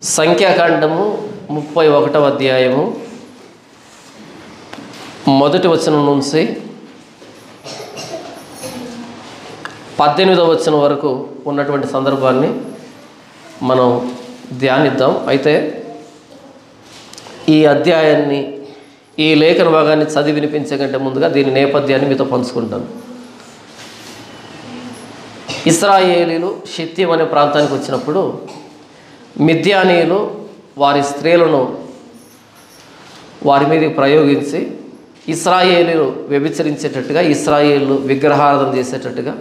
సంఖ్యాకాండము 31వ అధ్యాయము మొదటి వచనం నుంచి 18వ వచనం వరకు ఉన్నటువంటి సందర్భాన్ని మనం ధ్యానిద్దాం. అయితే ఈ అధ్యాయాన్ని ఈ లేఖన భాగాన్ని చదివి వినిపించే కంటే ముందుగా దీని నేపథ్యాన్ని మీతో పంచుకుంటాను. ఇశ్రాయేలీలు షిత్తీం అనే ప్రాంతానికి వచ్చినప్పుడు మిద్యానీయులు వారి స్త్రీలను వారి మీదకి ప్రయోగించి ఇశ్రాయేలీలు వ్యభిచరించేటట్టుగా, ఇశ్రాయేలు విగ్రహారాధన చేసేటట్టుగా,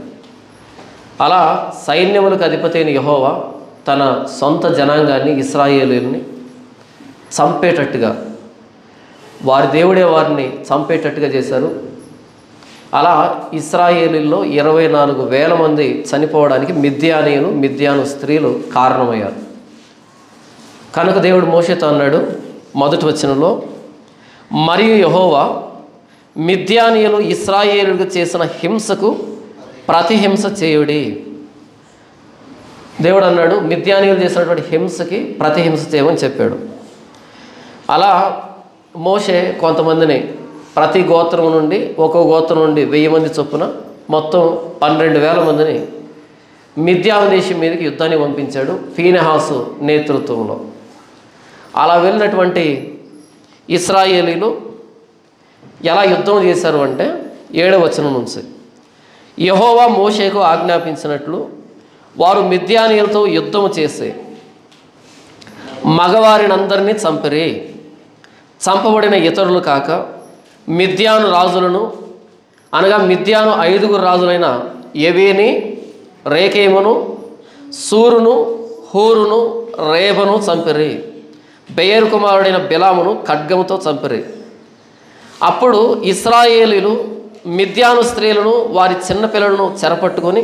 అలా సైన్యములకు అధిపతి అయిన యెహోవా తన సొంత జనాంగాన్ని ఇశ్రాయేలీల్ని చంపేటట్టుగా, వారి దేవుడే వారిని చంపేటట్టుగా చేశారు. అలా ఇశ్రాయేలీల్లో 24,000 మంది చనిపోవడానికి మిద్యాను స్త్రీలు కారణమయ్యారు. కనుక దేవుడు మోషేతో అన్నాడు మొదటి వచనంలో, మరియు యెహోవా మిద్యానీయులు ఇశ్రాయేలుకు చేసిన హింసకు ప్రతిహింస చేయుడి. దేవుడు అన్నాడు మిద్యానీయులు చేసినటువంటి హింసకి ప్రతిహింస చేయమని చెప్పాడు. అలా మోషే కొంతమందిని ప్రతి గోత్రం నుండి ఒక్కో గోత్రం నుండి 1000 మంది చొప్పున మొత్తం 12,000 మందిని మిద్యాను దేశం మీదకి యుద్ధాన్ని పంపించాడు ఫీనెహాసు నేతృత్వంలో. అలా వెళ్ళినటువంటి ఇశ్రాయేలీలు ఎలా యుద్ధం చేశారు అంటే 7వ వచనం నుంచి, యెహోవా మోషేకు ఆజ్ఞాపించినట్లు వారు మిద్యానీయులతో యుద్ధము చేసి మగవారినందరినీ చంపిరి. చంపబడిన ఇతరులు కాక మిద్యాను రాజులను, అనగా మిద్యాను 5 రాజులైన ఎవీని, రేకేమును, సూరును, హూరును, రేబను చంపిరి. బెయేరు కుమారుడైన బిలామును ఖడ్గముతో చంపిరి. అప్పుడు ఇశ్రాయేలీలు మిద్యాను స్త్రీలను, వారి చిన్నపిల్లలను చెరపట్టుకొని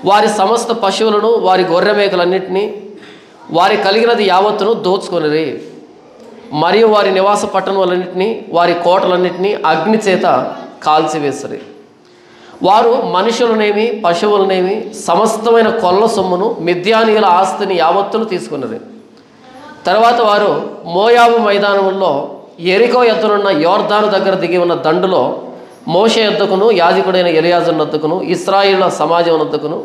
వారి సమస్త పశువులను, వారి గొర్రె మేకలన్నింటినీ, వారి కలిగినది యావత్తును దోచుకొనిరి. మరియు వారి నివాస పట్టణములన్నింటినీ, వారి కోటలన్నింటినీ అగ్ని చేత కాల్చివేసిరి. వారు మనుషులనేమి పశువులనేమి సమస్తమైన కొల్ల సొమ్మును మిద్యానీయుల ఆస్తిని యావత్తును తీసుకున్నది. తర్వాత వారు మోయాబు మైదానంలో యెరికో ఎద్దునున్న యోర్దాను దగ్గర దిగి ఉన్న దండులో మోషే యొద్దకును, యాజకుడైన ఎలియాజరు వద్దకును, ఇశ్రాయేలుల సమాజం వద్దకును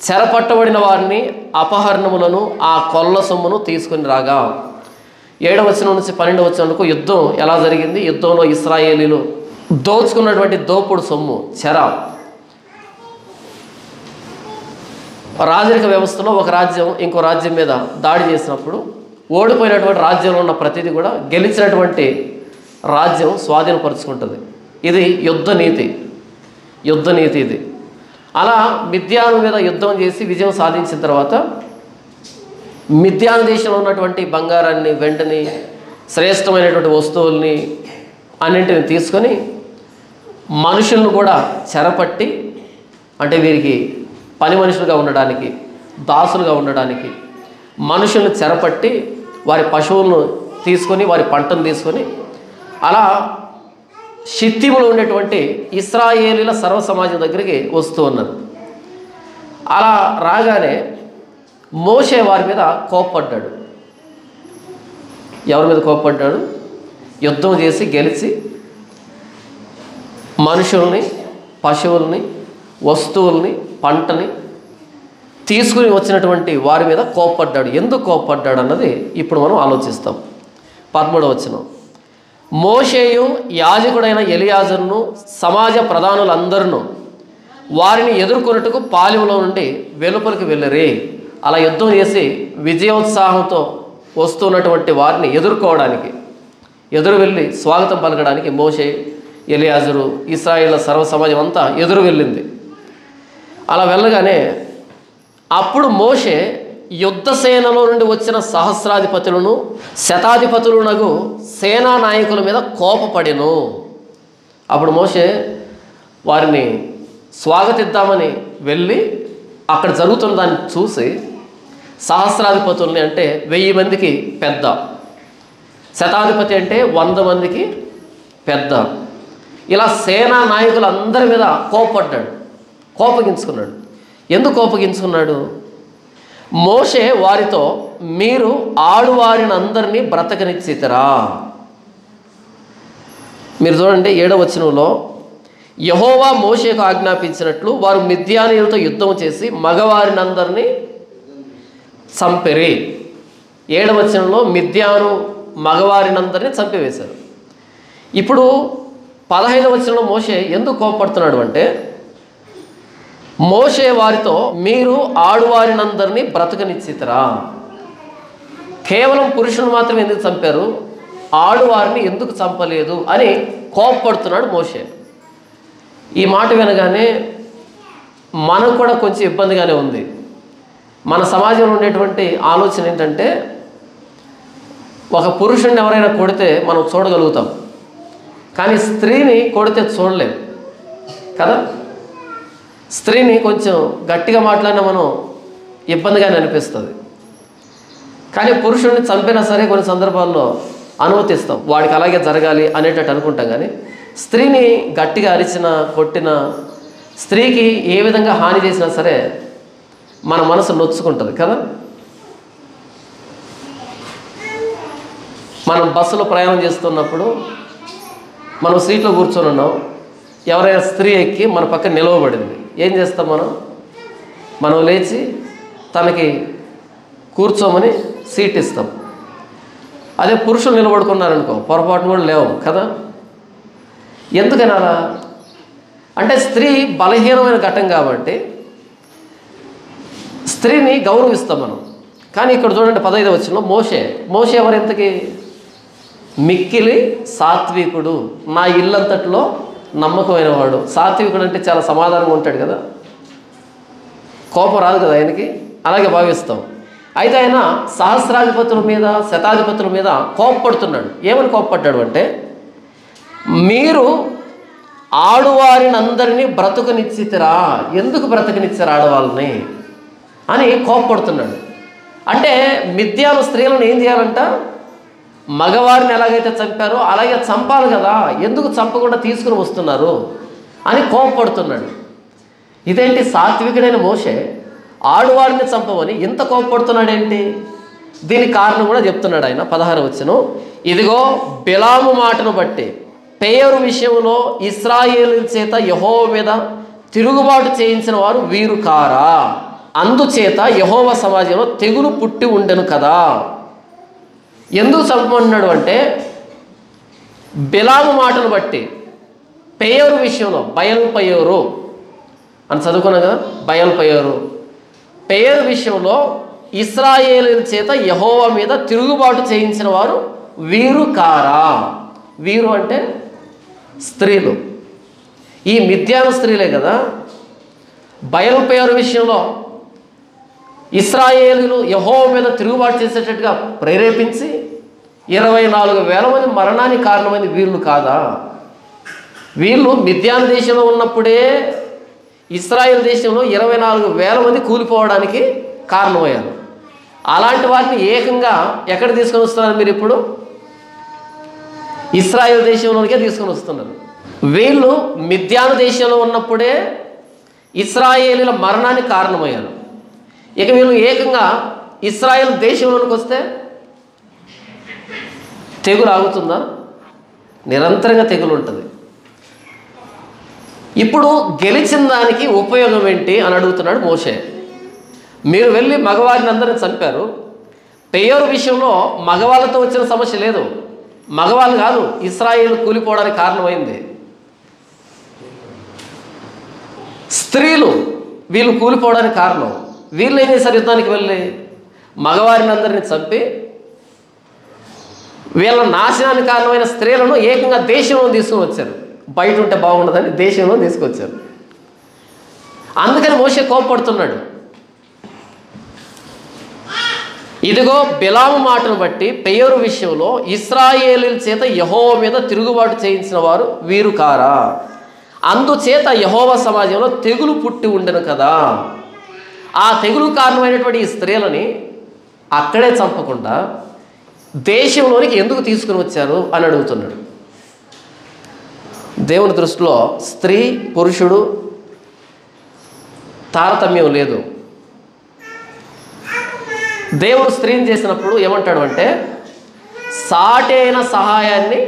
చెరపట్టబడిన వారిని, అపహరణములను, ఆ కొల్ల సొమ్మును తీసుకుని రాగా 7వ వచనం నుంచి 12వ వచనంకు యుద్ధం ఎలా జరిగింది. యుద్ధంలో ఇశ్రాయేలీలు దోచుకున్నటువంటి దోపుడు సొమ్ము, చెర, రాజరిక వ్యవస్థలో ఒక రాజ్యం ఇంకో రాజ్యం మీద దాడి చేసినప్పుడు ఓడిపోయినటువంటి రాజ్యంలో ఉన్న ప్రతిదీ కూడా గెలిచినటువంటి రాజ్యం స్వాధీనపరుచుకుంటుంది. ఇది యుద్ధ నీతి ఇది. అలా మిద్యాను మీద యుద్ధం చేసి విజయం సాధించిన తర్వాత మిద్యాను దేశంలో ఉన్నటువంటి బంగారాన్ని, వెండిని, శ్రేష్టమైనటువంటి వస్తువుల్ని అన్నింటిని తీసుకొని మనుషులను కూడా చెరపట్టి, అంటే వీరికి పని మనుషులుగా ఉండడానికి, దాసులుగా ఉండడానికి మనుషులను చెరపట్టి వారి పశువులను తీసుకొని, వారి పంటను తీసుకొని, అలా షిత్తీములో ఉండేటువంటి ఇశ్రాయేలీల సర్వ సమాజం దగ్గరికి వస్తూ ఉన్నారు. అలా రాగానే మోషే వారి మీద కోప్పడ్డాడు. ఎవరి మీద కోప్పడ్డాడు? యుద్ధం చేసి గెలిచి మనుషుల్ని, పశువుల్ని, వస్తువుల్ని, పంటని తీసుకుని వచ్చినటువంటి వారి మీద కోప్పడ్డాడు. ఎందుకు కోప్పడ్డాడు అన్నది ఇప్పుడు మనం ఆలోచిస్తాం. 13వ వచనం, మోషేయు యాజకుడైన ఎలియాజరును సమాజ ప్రధానులందరూ వారిని ఎదుర్కొన్నట్టుకు పాలెంలో నుండి వెలుపలికి వెళ్ళిరి. అలా యుద్ధం చేసి విజయోత్సాహంతో వస్తున్నటువంటి వారిని ఎదుర్కోవడానికి, ఎదురు వెళ్ళి స్వాగతం పలకడానికి మోషే, ఎలియాజరు, ఇశ్రాయేళ్ల సర్వ సమాజం అంతా ఎదురు వెళ్ళింది. అలా వెళ్ళగానే అప్పుడు మోషే యుద్ధ సేనలో నుండి వచ్చిన సహస్రాధిపతులను, శతాధిపతులను, సేనా నాయకుల మీద కోపపడెను. అప్పుడు మోషే వారిని స్వాగతిద్దామని వెళ్ళి అక్కడ జరుగుతున్న దాన్ని చూసి సహస్రాధిపతుల్ని, అంటే 1000 మందికి పెద్ద, శతాధిపతి అంటే 100 మందికి పెద్ద, ఇలా సేనా నాయకులందరి మీద కోపపడ్డాడు, కోపగించుకున్నాడు. ఎందుకు కోపగించుకున్నాడు? మోషే వారితో, మీరు ఆడువారిని అందరినీ బ్రతకనిచ్చితిరా. మీరు చూడండి 7వ వచనంలో, యెహోవా మోషేకు ఆజ్ఞాపించినట్లు వారు మిద్యానీయులతో యుద్ధం చేసి మగవారిని అందరినీ చంపిరి. 7వ వచనంలో మిద్యాను మగవారినందరినీ చంపివేశారు. ఇప్పుడు 15వ వచనంలో మోషే ఎందుకు కోపడుతున్నాడు అంటే, మోషే వారితో, మీరు ఆడువారినందరినీ బ్రతకనిచ్చితిరా. కేవలం పురుషులను మాత్రమే ఎందుకు చంపారు, ఆడువారిని ఎందుకు చంపలేదు అని కోపడుతున్నాడు మోషే. ఈ మాట వినగానే మనకు కూడా కొంచెం ఇబ్బందిగానే ఉంది. మన సమాజంలో ఉండేటువంటి ఆలోచన ఏంటంటే, ఒక పురుషుడిని ఎవరైనా కొడితే మనం చూడగలుగుతాం, కానీ స్త్రీని కొడితే చూడలేం కదా. స్త్రీని కొంచెం గట్టిగా మాట్లాడినా మనం ఇబ్బందిగానే అనిపిస్తుంది. కానీ పురుషుడిని చంపినా సరే కొన్ని సందర్భాల్లో అనుమతిస్తాం, వాడికి అలాగే జరగాలి అనేటట్టు అనుకుంటాం. కానీ స్త్రీని గట్టిగా అరిచినా కొట్టినా, స్త్రీకి ఏ విధంగా హాని చేసినా సరే మన మనసు నొచ్చుకుంటుంది కదా. మనం బస్సులో ప్రయాణం చేస్తున్నప్పుడు మనం సీట్లో కూర్చొని ఉన్నాం, ఎవరైనా స్త్రీ ఎక్కి మన పక్కన నిలవబడింది, ఏం చేస్తాం మనం లేచి తనకి కూర్చోమని సీట్ ఇస్తాం. అదే పురుషులు నిలబడుకున్నారనుకో, పొరపాటును కూడా లేవు కదా. ఎందుకని అలా అంటే, స్త్రీ బలహీనమైన ఘట్టం కాబట్టి స్త్రీని గౌరవిస్తాం మనం. కానీ ఇక్కడ చూడండి 15వ వచనంలో మోషే ఎవరింతకి, మిక్కిలి సాత్వికుడు, నా ఇల్లంతట్లో నమ్మకమైన వాడు. సాత్వికుడు అంటే చాలా సమాధానంగా ఉంటాడు కదా, కోపం రాదు కదా ఆయనకి, అలాగే భావిస్తాం. అయితే ఆయన సహస్రాధిపతుల మీద శతాధిపతుల మీద కోపపడుతున్నాడు. ఏమని కోపపడ్డాడు అంటే, మీరు ఆడువారిని అందరినీ బ్రతుకునిచ్చితిరా, ఎందుకు బ్రతుకునిచ్చారు ఆడవాళ్ళని అని కోపపడుతున్నాడు. అంటే మిద్యాను స్త్రీలను ఏం చేయాలంట, మగవారిని ఎలాగైతే చంపారో అలాగే చంపాలి కదా, ఎందుకు చంపకుండా తీసుకుని వస్తున్నారు అని కోపపడుతున్నాడు. ఇదేంటి, సాత్వికుడైన మోషే ఆడువారిని చంపమని ఇంత కోపపడుతున్నాడేంటి? దీనికి కారణం కూడా చెప్తున్నాడు ఆయన. 16వ వచనం, ఇదిగో బిలాము మాటను బట్టి పేరు విషయంలో ఇశ్రాయేలు చేత యెహోవా మీద తిరుగుబాటు చేయించిన వారు వీరు కారా, అందుచేత యెహోవా సమాజంలో తెగులు పుట్టి ఉండెను కదా. ఎందుకు చంపమన్నాడు అంటే, బిలాము మాటను బట్టి పేరు విషయంలో, బయల్పయోరు అని చదువుకున్నాం కదా, బయల్పయోరు పేరు విషయంలో ఇశ్రాయేలు చేత యెహోవా మీద తిరుగుబాటు చేయించిన వారు వీరు కారా. వీరు అంటే స్త్రీలు, ఈ మిద్యాను స్త్రీలే కదా. బయల్పయోరు విషయంలో ఇశ్రాయేలీయులు యెహోవా మీద తిరుగుబాటు చేసేటట్టుగా ప్రేరేపించి 24,000 మంది మరణానికి కారణమైంది వీళ్ళు కాదా? వీళ్ళు మిద్యాను దేశంలో ఉన్నప్పుడే ఇశ్రాయేల్ దేశంలో 24,000 మంది కూలిపోవడానికి కారణమయ్యారు. అలాంటి వారిని ఏకంగా ఎక్కడ తీసుకొని వస్తున్నారు మీరు ఇప్పుడు? ఇశ్రాయేల్ దేశంలోనికే తీసుకొని వస్తున్నారు. వీళ్ళు మిద్యాను దేశంలో ఉన్నప్పుడే ఇశ్రాయేలీల మరణానికి కారణమయ్యారు. ఇక వీళ్ళు ఏకంగా ఇశ్రాయేల్ దేశంలోనికి వస్తే తెగులు ఆగుతుందా? నిరంతరంగా తెగులు ఉంటుంది. ఇప్పుడు గెలిచిన దానికి ఉపయోగం ఏంటి అని అడుగుతున్నాడు మోషే. మీరు వెళ్ళి మగవారిని అందరిని చంపారు. పేరు విషయంలో మగవాళ్ళతో వచ్చిన సమస్య లేదు, మగవాళ్ళు కాదు ఇశ్రాయేలు కూలిపోవడానికి కారణమైంది. స్త్రీలు వీళ్ళు కూలిపోవడానికి కారణం. వీళ్ళు ఏం చేశారు? యుద్ధానికి వెళ్ళి మగవారిని అందరినీ చంపి వీళ్ళ నాశనానికి కారణమైన స్త్రీలను ఏకంగా దేశంలో తీసుకుని వచ్చారు. బయట ఉంటే బాగుండదని దేశంలో తీసుకొచ్చారు. అందుకని మోషే కోపపడుతున్నాడు. ఇదిగో బిలాము మాటను బట్టి పేరు విషయంలో ఇశ్రాయేలీయుల చేత యెహోవా మీద తిరుగుబాటు చేయించిన వారు వీరు కారా, అందుచేత యెహోవా సమాజంలో తెగులు పుట్టి ఉండెను కదా. ఆ తెగులు కారణమైనటువంటి ఈ స్త్రీలని అక్కడే చంపకుండా దేశంలోనికి ఎందుకు తీసుకుని వచ్చారు అని అడుగుతున్నాడు. దేవుని దృష్టిలో స్త్రీ పురుషుడు తారతమ్యం లేదు. దేవుడు స్త్రీని చేసినప్పుడు ఏమంటాడు అంటే సాటి అయిన సహాయాన్ని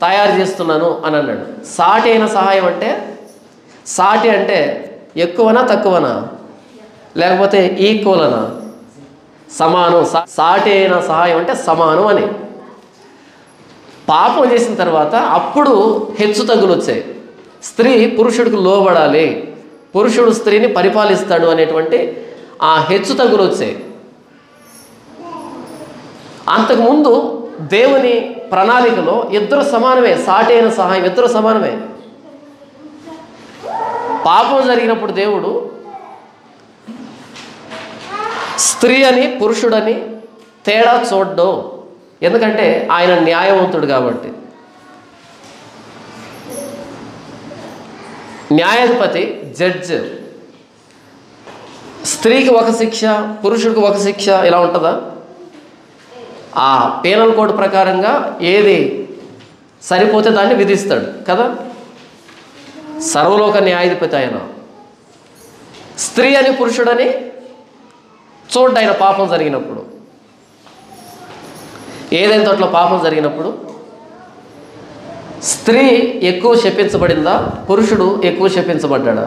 తయారు చేస్తున్నాను అని అన్నాడు. సాటి అయిన సహాయం అంటే, సాటి అంటే ఎక్కువనా తక్కువనా, లేకపోతే ఈక్వలనా? సమానం. సాటి అయిన సహాయం అంటే సమానం అని. పాపం చేసిన తర్వాత అప్పుడు హెచ్చు తగ్గులు వచ్చాయి. స్త్రీ పురుషుడికి లోబడాలి, పురుషుడు స్త్రీని పరిపాలిస్తాడు అనేటువంటి ఆ హెచ్చు తగ్గులు వచ్చాయి. అంతకుముందు దేవుని ప్రణాళికలో ఇద్దరు సమానమే, సాటి అయిన సహాయం ఇద్దరు సమానమే. పాపం జరిగినప్పుడు దేవుడు స్త్రీ అని పురుషుడని తేడా చూడడం, ఎందుకంటే ఆయన న్యాయవంతుడు కాబట్టి. న్యాయాధిపతి, జడ్జ్. స్త్రీకి ఒక శిక్ష, పురుషుడికి ఒక శిక్ష, ఇలా ఉంటుందా? ఆ పీనల్ కోడ్ ప్రకారంగా ఏది సరిపోతే దాన్ని విధిస్తాడు కదా. సర్వలోక న్యాయాధిపతి ఆయన. స్త్రీ అని పురుషుడని చూడ్డు ఆయన పాపం జరిగినప్పుడు. ఏదైనా తోటలో పాపం జరిగినప్పుడు స్త్రీ ఎక్కువ శపించబడిందా, పురుషుడు ఎక్కువ శపించబడ్డా?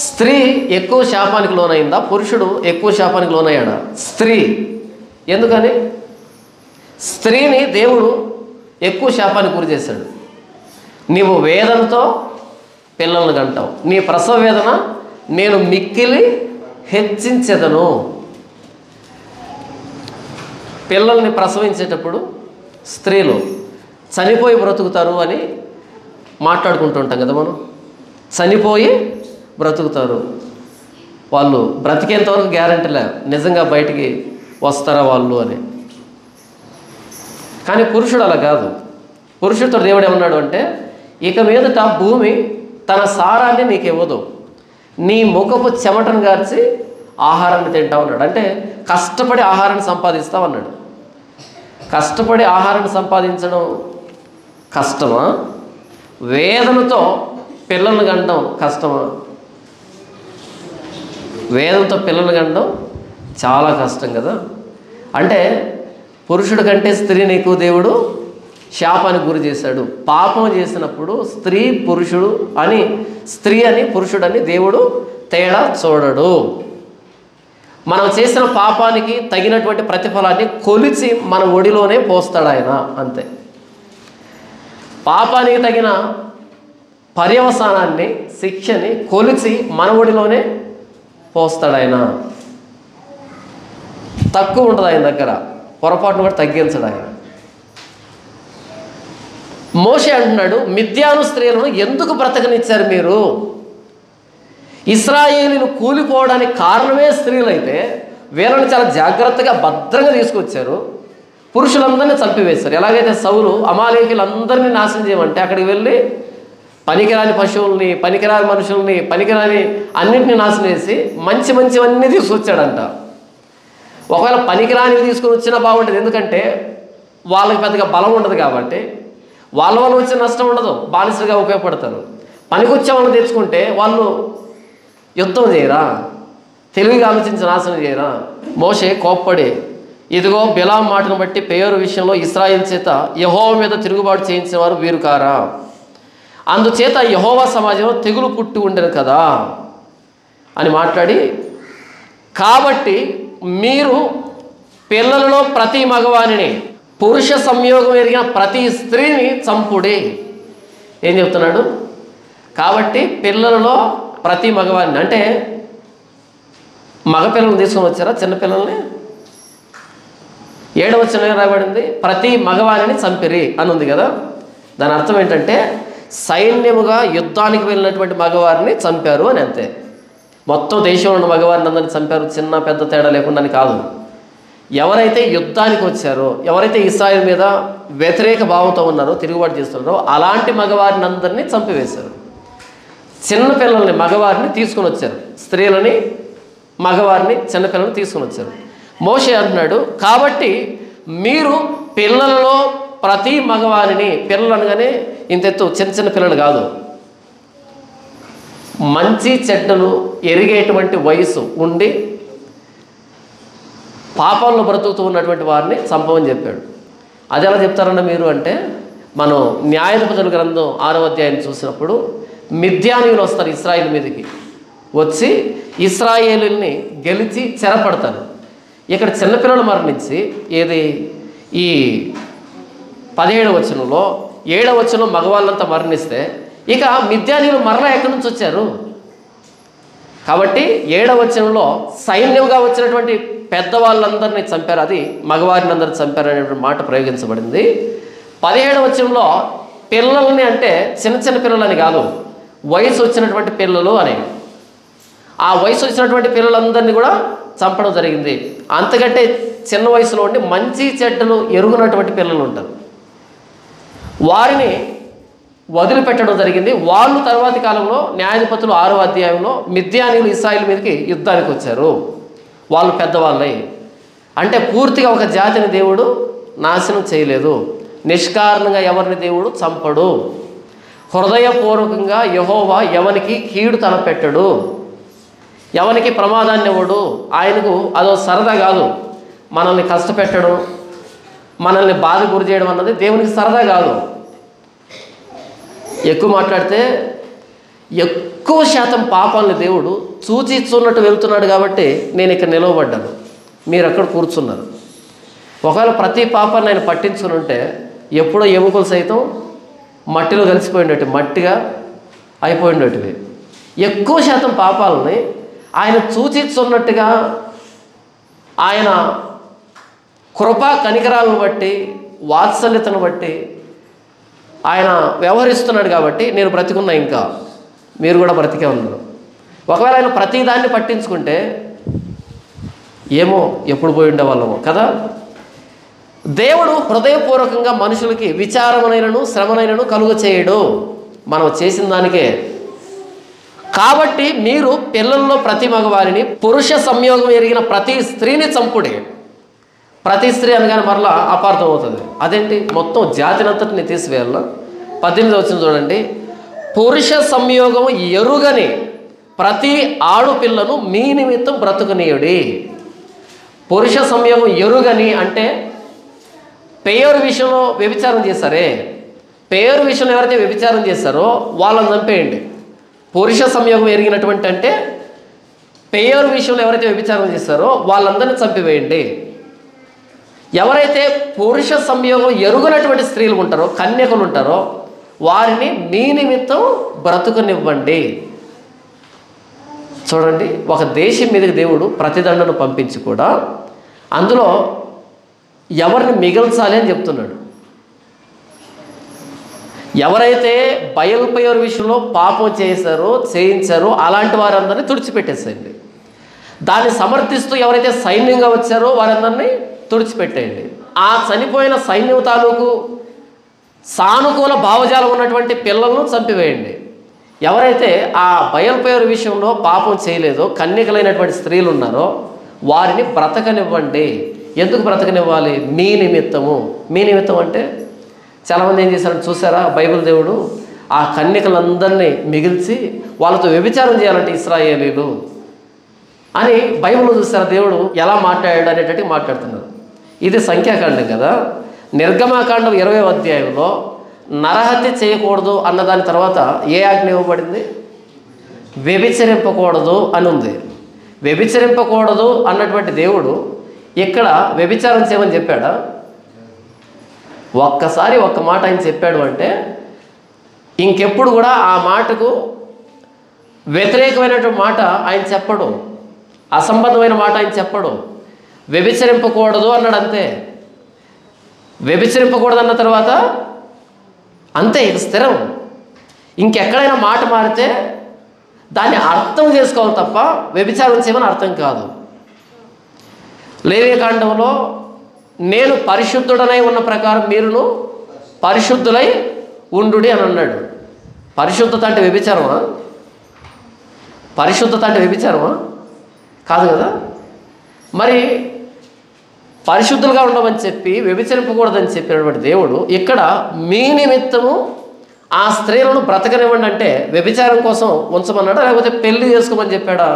స్త్రీ ఎక్కువ శాపానికి లోనైందా, పురుషుడు ఎక్కువ శాపానికి లోనయ్యాడా? స్త్రీ. ఎందుకని? స్త్రీని దేవుడు ఎక్కువ శాపానికి గురి చేశాడు. నీవు వేదనతో పిల్లలను కంటావు, నీ ప్రసవ వేదన నేను మిక్కిలి హెచ్చించెదను. పిల్లల్ని ప్రసవించేటప్పుడు స్త్రీలు చనిపోయి బ్రతుకుతారు అని మాట్లాడుకుంటుంటాం కదా మనం. చనిపోయి బ్రతుకుతారు, వాళ్ళు బ్రతికేంతవరకు గ్యారంటీలే నిజంగా బయటికి వస్తారా వాళ్ళు అని. కానీ పురుషుడు అలా కాదు. పురుషుడితో దేవుడు ఏమన్నాడు అంటే ఇక మీదట భూమి తన సారాన్ని నీకు ఇవ్వదు, నీ ముఖపు చెమటను గార్చి ఆహారాన్ని తింటావు అన్నాడు. అంటే కష్టపడి ఆహారాన్ని సంపాదిస్తావు అన్నాడు. కష్టపడి ఆహారాన్ని సంపాదించడం కష్టమా? వేదనతో పిల్లల్ని కనడం కష్టమా? వేదంతో పిల్లలు కనడం చాలా కష్టం కదా. అంటే పురుషుడి కంటే స్త్రీని ఎక్కువ దేవుడు శాపానికి గురి చేశాడు. పాపం చేసినప్పుడు స్త్రీ పురుషుడు అని, స్త్రీ అని పురుషుడని దేవుడు తేడా చూడడు. మనం చేసిన పాపానికి తగినటువంటి ప్రతిఫలాన్ని కొలిచి మన ఒడిలోనే పోస్తాడు ఆయన, అంతే. పాపానికి తగిన పర్యవసానాన్ని, శిక్షని కొలిచి మన ఒడిలోనే పోస్తాడు ఆయన. తక్కువ ఉంటుంది ఆయన దగ్గర, పొరపాటును కూడా తగ్గించడు ఆయన. మోషే అంటున్నాడు మిద్యాను స్త్రీలను ఎందుకు బ్రతకనిచ్చారు మీరు? ఇశ్రాయేలీలు కూలిపోవడానికి కారణమే స్త్రీలైతే వీళ్ళని చాలా జాగ్రత్తగా భద్రంగా తీసుకొచ్చారు, పురుషులందరినీ చంపివేశారు. ఎలాగైతే సౌలు అమాలేకీలందరినీ నాశనం చేయమంటే అక్కడికి వెళ్ళి పనికిరాని పశువుల్ని, పనికిరాని మనుషుల్ని, పనికిరాని అన్నింటినీ నాశనం చేసి మంచి మంచివన్నీ తీసుకొచ్చాడంట. ఒకవేళ పనికిరానివి తీసుకొని వచ్చినా బాగుంటుంది, ఎందుకంటే వాళ్ళకి పెద్దగా బలం ఉండదు కాబట్టి. వాళ్ళ వల్ల వచ్చే నష్టం ఉండదు, బానిసలుగా ఉపయోగపడతారు. పనికొచ్చే వాళ్ళని తెచ్చుకుంటే వాళ్ళు యుద్ధం చేయరా, తెలివిగా ఆలోచించి నాశనం చేయరా? మోషే కోప్పడి ఇదిగో బిలాం మాటను బట్టి పెయోరు విషయంలో ఇశ్రాయేలు చేత యెహోవా మీద తిరుగుబాటు చేయించిన వారు వీరు కారా? అందుచేత యెహోవా సమాజంలో తెగులు పుట్టి ఉండేది కదా అని మాట్లాడి, కాబట్టి మీరు పిల్లలలో ప్రతి మగవానిని, పురుష సంయోగం ఎరిగిన ప్రతి స్త్రీని చంపుడి. ఏం చెప్తున్నాడు? కాబట్టి పిల్లలలో ప్రతి మగవాడిని అంటే మగపిల్లల్ని తీసుకొని వచ్చారా? చిన్నపిల్లల్ని 7వ వచనంలో రాయబడింది ప్రతి మగవాడిని చంపిరి అని ఉంది కదా. దాని అర్థం ఏంటంటే సైన్యముగా యుద్ధానికి వెళ్ళినటువంటి మగవారిని చంపారు అని, అంతే. మొత్తం దేశంలో ఉన్న మగవారిని అందరినీ చంపారు, చిన్న పెద్ద తేడా లేకుండా కాదు. ఎవరైతే యుద్ధానికి వచ్చారో, ఎవరైతే ఇశ్రాయేలు మీద వ్యతిరేక భావంతో ఉన్నారో, తిరుగుబాటు చేస్తున్నారో అలాంటి మగవారిని అందరినీ చంపివేశారు. చిన్నపిల్లల్ని, మగవారిని తీసుకొని వచ్చారు, స్త్రీలని, మగవారిని, చిన్నపిల్లల్ని తీసుకొని వచ్చారు. మోషే అంటున్నాడు కాబట్టి మీరు పిల్లలలో ప్రతి మగవారిని, పిల్లలు అనగానే ఇంతెత్తు చిన్న చిన్న పిల్లలు కాదు, మంచి చెడ్డలు ఎరిగేటువంటి వయసు ఉండి పాపాల్లో బ్రతుకుతూ ఉన్నటువంటి వారిని చంపమని చెప్పాడు. అది ఎలా చెప్తారన్న మీరు అంటే, మనం న్యాయాధిపతుల గ్రంథం 6వ అధ్యాయం చూసినప్పుడు మిద్యానీయులు వస్తారు ఇశ్రాయేలు మీదకి, వచ్చి ఇశ్రాయేలుని గెలిచి చెరపడతారు. ఇక్కడ చిన్నపిల్లలు మరణించి ఏది ఈ 17వ వచనంలో 7వ వచనంలో మగవాళ్ళంతా మరణిస్తే, ఇక మిద్యానీయులు మరలా ఎక్కడి నుంచి వచ్చారు? కాబట్టి 7వ వచనంలో సైన్యంగా వచ్చినటువంటి పెద్దవాళ్ళందరినీ చంపారు, అది మగవారిని అందరిని చంపారు అనేటువంటి మాట ప్రయోగించబడింది. 17వ వచనంలో పిల్లల్ని అంటే చిన్న చిన్న పిల్లలని కాదు, వయసు వచ్చినటువంటి పిల్లలు అని, ఆ వయసు వచ్చినటువంటి పిల్లలందరినీ కూడా చంపడం జరిగింది. అంతకంటే చిన్న వయసులో ఉండి మంచి చెడ్డలు ఎరుగునటువంటి పిల్లలు ఉంటారు, వారిని వదిలిపెట్టడం జరిగింది. వాళ్ళు తర్వాతి కాలంలో న్యాయాధిపతులు 6వ అధ్యాయంలో మిద్యానీయులు ఇశ్రాయేలు మీదకి యుద్ధానికి వచ్చారు. వాళ్ళు పెద్దవాళ్ళై, అంటే పూర్తిగా ఒక జాతిని దేవుడు నాశనం చేయలేదు. నిష్కారణంగా ఎవరిని దేవుడు చంపడు. హృదయపూర్వకంగా యెహోవా ఎవరికి కీడు తలపెట్టడు, ఎవరికి ప్రమాదాన్ని ఇవ్వడు. ఆయనకు అదో సరదా కాదు. మనల్ని కష్టపెట్టడం, మనల్ని బాధ గురి చేయడం అన్నది దేవునికి సరదా కాదు. ఎక్కువ మాట్లాడితే ఎక్కువ శాతం పాపాలని దేవుడు చూచిస్తున్నట్టు వెళ్తున్నాడు. కాబట్టి నేను ఇక్కడ నిలవబడ్డాను, మీరు అక్కడ కూర్చున్నారు. ఒకవేళ ప్రతి పాపాన్ని ఆయన పట్టించుకుని ఉంటే ఎప్పుడో ఎముకలు సైతం మట్టిలో కలిసిపోయినట్టు, మట్టిగా అయిపోయినట్టువి. ఎక్కువ శాతం పాపాలని ఆయన సూచిస్తున్నట్టుగా, ఆయన కృపా కనికరాలను బట్టి, వాత్సల్యతను బట్టి ఆయన వ్యవహరిస్తున్నాడు. కాబట్టి నేను బ్రతికున్నా, ఇంకా మీరు కూడా బ్రతికే ఉన్నారు. ఒకవేళ ఆయన ప్రతిదాన్ని పట్టించుకుంటే ఏమో ఎప్పుడు పోయి ఉండేవాళ్ళమో కదా. దేవుడు హృదయపూర్వకంగా మనుషులకి విచారమునైనను శ్రమనైనను కలుగ చేయడు, మనం చేసిన దానికే. కాబట్టి మీరు పిల్లల్లో ప్రతి మగవారిని, పురుష సంయోగం ఎరిగిన ప్రతి స్త్రీని చంపుడే. ప్రతి స్త్రీ అనగానే మరలా అపార్థం అవుతుంది. అదేంటి, మొత్తం జాతినంతటిని తీసివేయాల? 18వ వచనం చూడండి. పురుష సంయోగం ఎరుగని ప్రతి ఆడపిల్లను మీ నిమిత్తం బ్రతుకునీయుడి. పురుష సంయోగం ఎరుగని అంటే పేరు విషయంలో వ్యభిచారం చేస్తారే, పేరు విషయంలో ఎవరైతే వ్యభిచారం చేస్తారో వాళ్ళని చంపేయండి. పురుష సంయోగం ఎరిగినటువంటి అంటే పేరు విషయంలో ఎవరైతే వ్యభిచారం చేస్తారో వాళ్ళందరినీ చంపివేయండి. ఎవరైతే పురుష సంయోగం ఎరుగనటువంటి స్త్రీలు ఉంటారో, కన్యకులు ఉంటారో, వారిని మీ నిమిత్తం బ్రతుకునివ్వండి. చూడండి, ఒక దేశం మీదకి దేవుడు ప్రతిదండను పంపించి కూడా అందులో ఎవరిని మిగల్చాలి అని చెప్తున్నాడు. ఎవరైతే బయలుపేరు విషయంలో పాపం చేయించారో అలాంటి వారందరినీ తుడిచిపెట్టేసేయండి. దాన్ని సమర్థిస్తూ ఎవరైతే సైన్యంగా వచ్చారో వారందరినీ తుడిచిపెట్టేయండి. ఆ చనిపోయిన సైన్యం తాలూకు సానుకూల భావజాలం ఉన్నటువంటి పిల్లలను చంపివేయండి. ఎవరైతే ఆ బయలుపేరు విషయంలో పాపం చేయలేదో, కన్యకలైనటువంటి స్త్రీలు ఉన్నారో వారిని బ్రతకనివ్వండి. ఎందుకు బ్రతకనివ్వాలి? మీ నిమిత్తము. మీ నిమిత్తం అంటే చాలామంది ఏం చేశారని చూసారా? బైబిల్ దేవుడు ఆ కన్యకలందరినీ మిగిల్చి వాళ్ళతో వ్యభిచారం చేయాలంటే ఇశ్రాయేలీలు అని బైబిల్లో చూసారా దేవుడు ఎలా మాట్లాడాడు అనేటట్టు మాట్లాడుతున్నారు. ఇది సంఖ్యాకాండం కదా. నిర్గమాకాండం 20వ అధ్యాయంలో నరహత్య చేయకూడదు అన్నదాని తర్వాత ఏ ఆజ్ఞ ఇవ్వబడింది? వ్యభిచరింపకూడదు అని ఉంది. వ్యభిచరింపకూడదు అన్నటువంటి దేవుడు ఇక్కడ వ్యభిచారం చేయమని చెప్పాడా? ఒక్కసారి ఒక్క మాట ఆయన చెప్పాడు అంటే ఇంకెప్పుడు కూడా ఆ మాటకు వ్యతిరేకమైనటువంటి మాట ఆయన చెప్పడు, అసంబద్ధమైన మాట ఆయన చెప్పడు. వ్యభిచరింపకూడదు అన్నాడు అంతే. వ్యభిచరింపకూడదు అన్న తర్వాత అంతే, ఇది స్థిరం. ఇంకెక్కడైనా మాట మారితే దాన్ని అర్థం చేసుకోవాలి తప్ప వ్యభిచారం చేయమని అర్థం కాదు. లేవియకాండంలో నేను పరిశుద్ధుడనై ఉన్న ప్రకారం మీరును పరిశుద్ధులై ఉండుడి అని అన్నాడు. పరిశుద్ధత అంటే వ్యభిచారమా? పరిశుద్ధత అంటే వ్యభిచారమా? కాదు కదా. మరి పరిశుద్ధులుగా ఉండమని చెప్పి వ్యభిచరింపకూడదని చెప్పినటువంటి దేవుడు ఇక్కడ మీ నిమిత్తము ఆ స్త్రీలను బ్రతకనివ్వండి అంటే వ్యభిచారం కోసం ఉంచమన్నాడా, లేకపోతే పెళ్లి చేసుకోమని చెప్పాడా?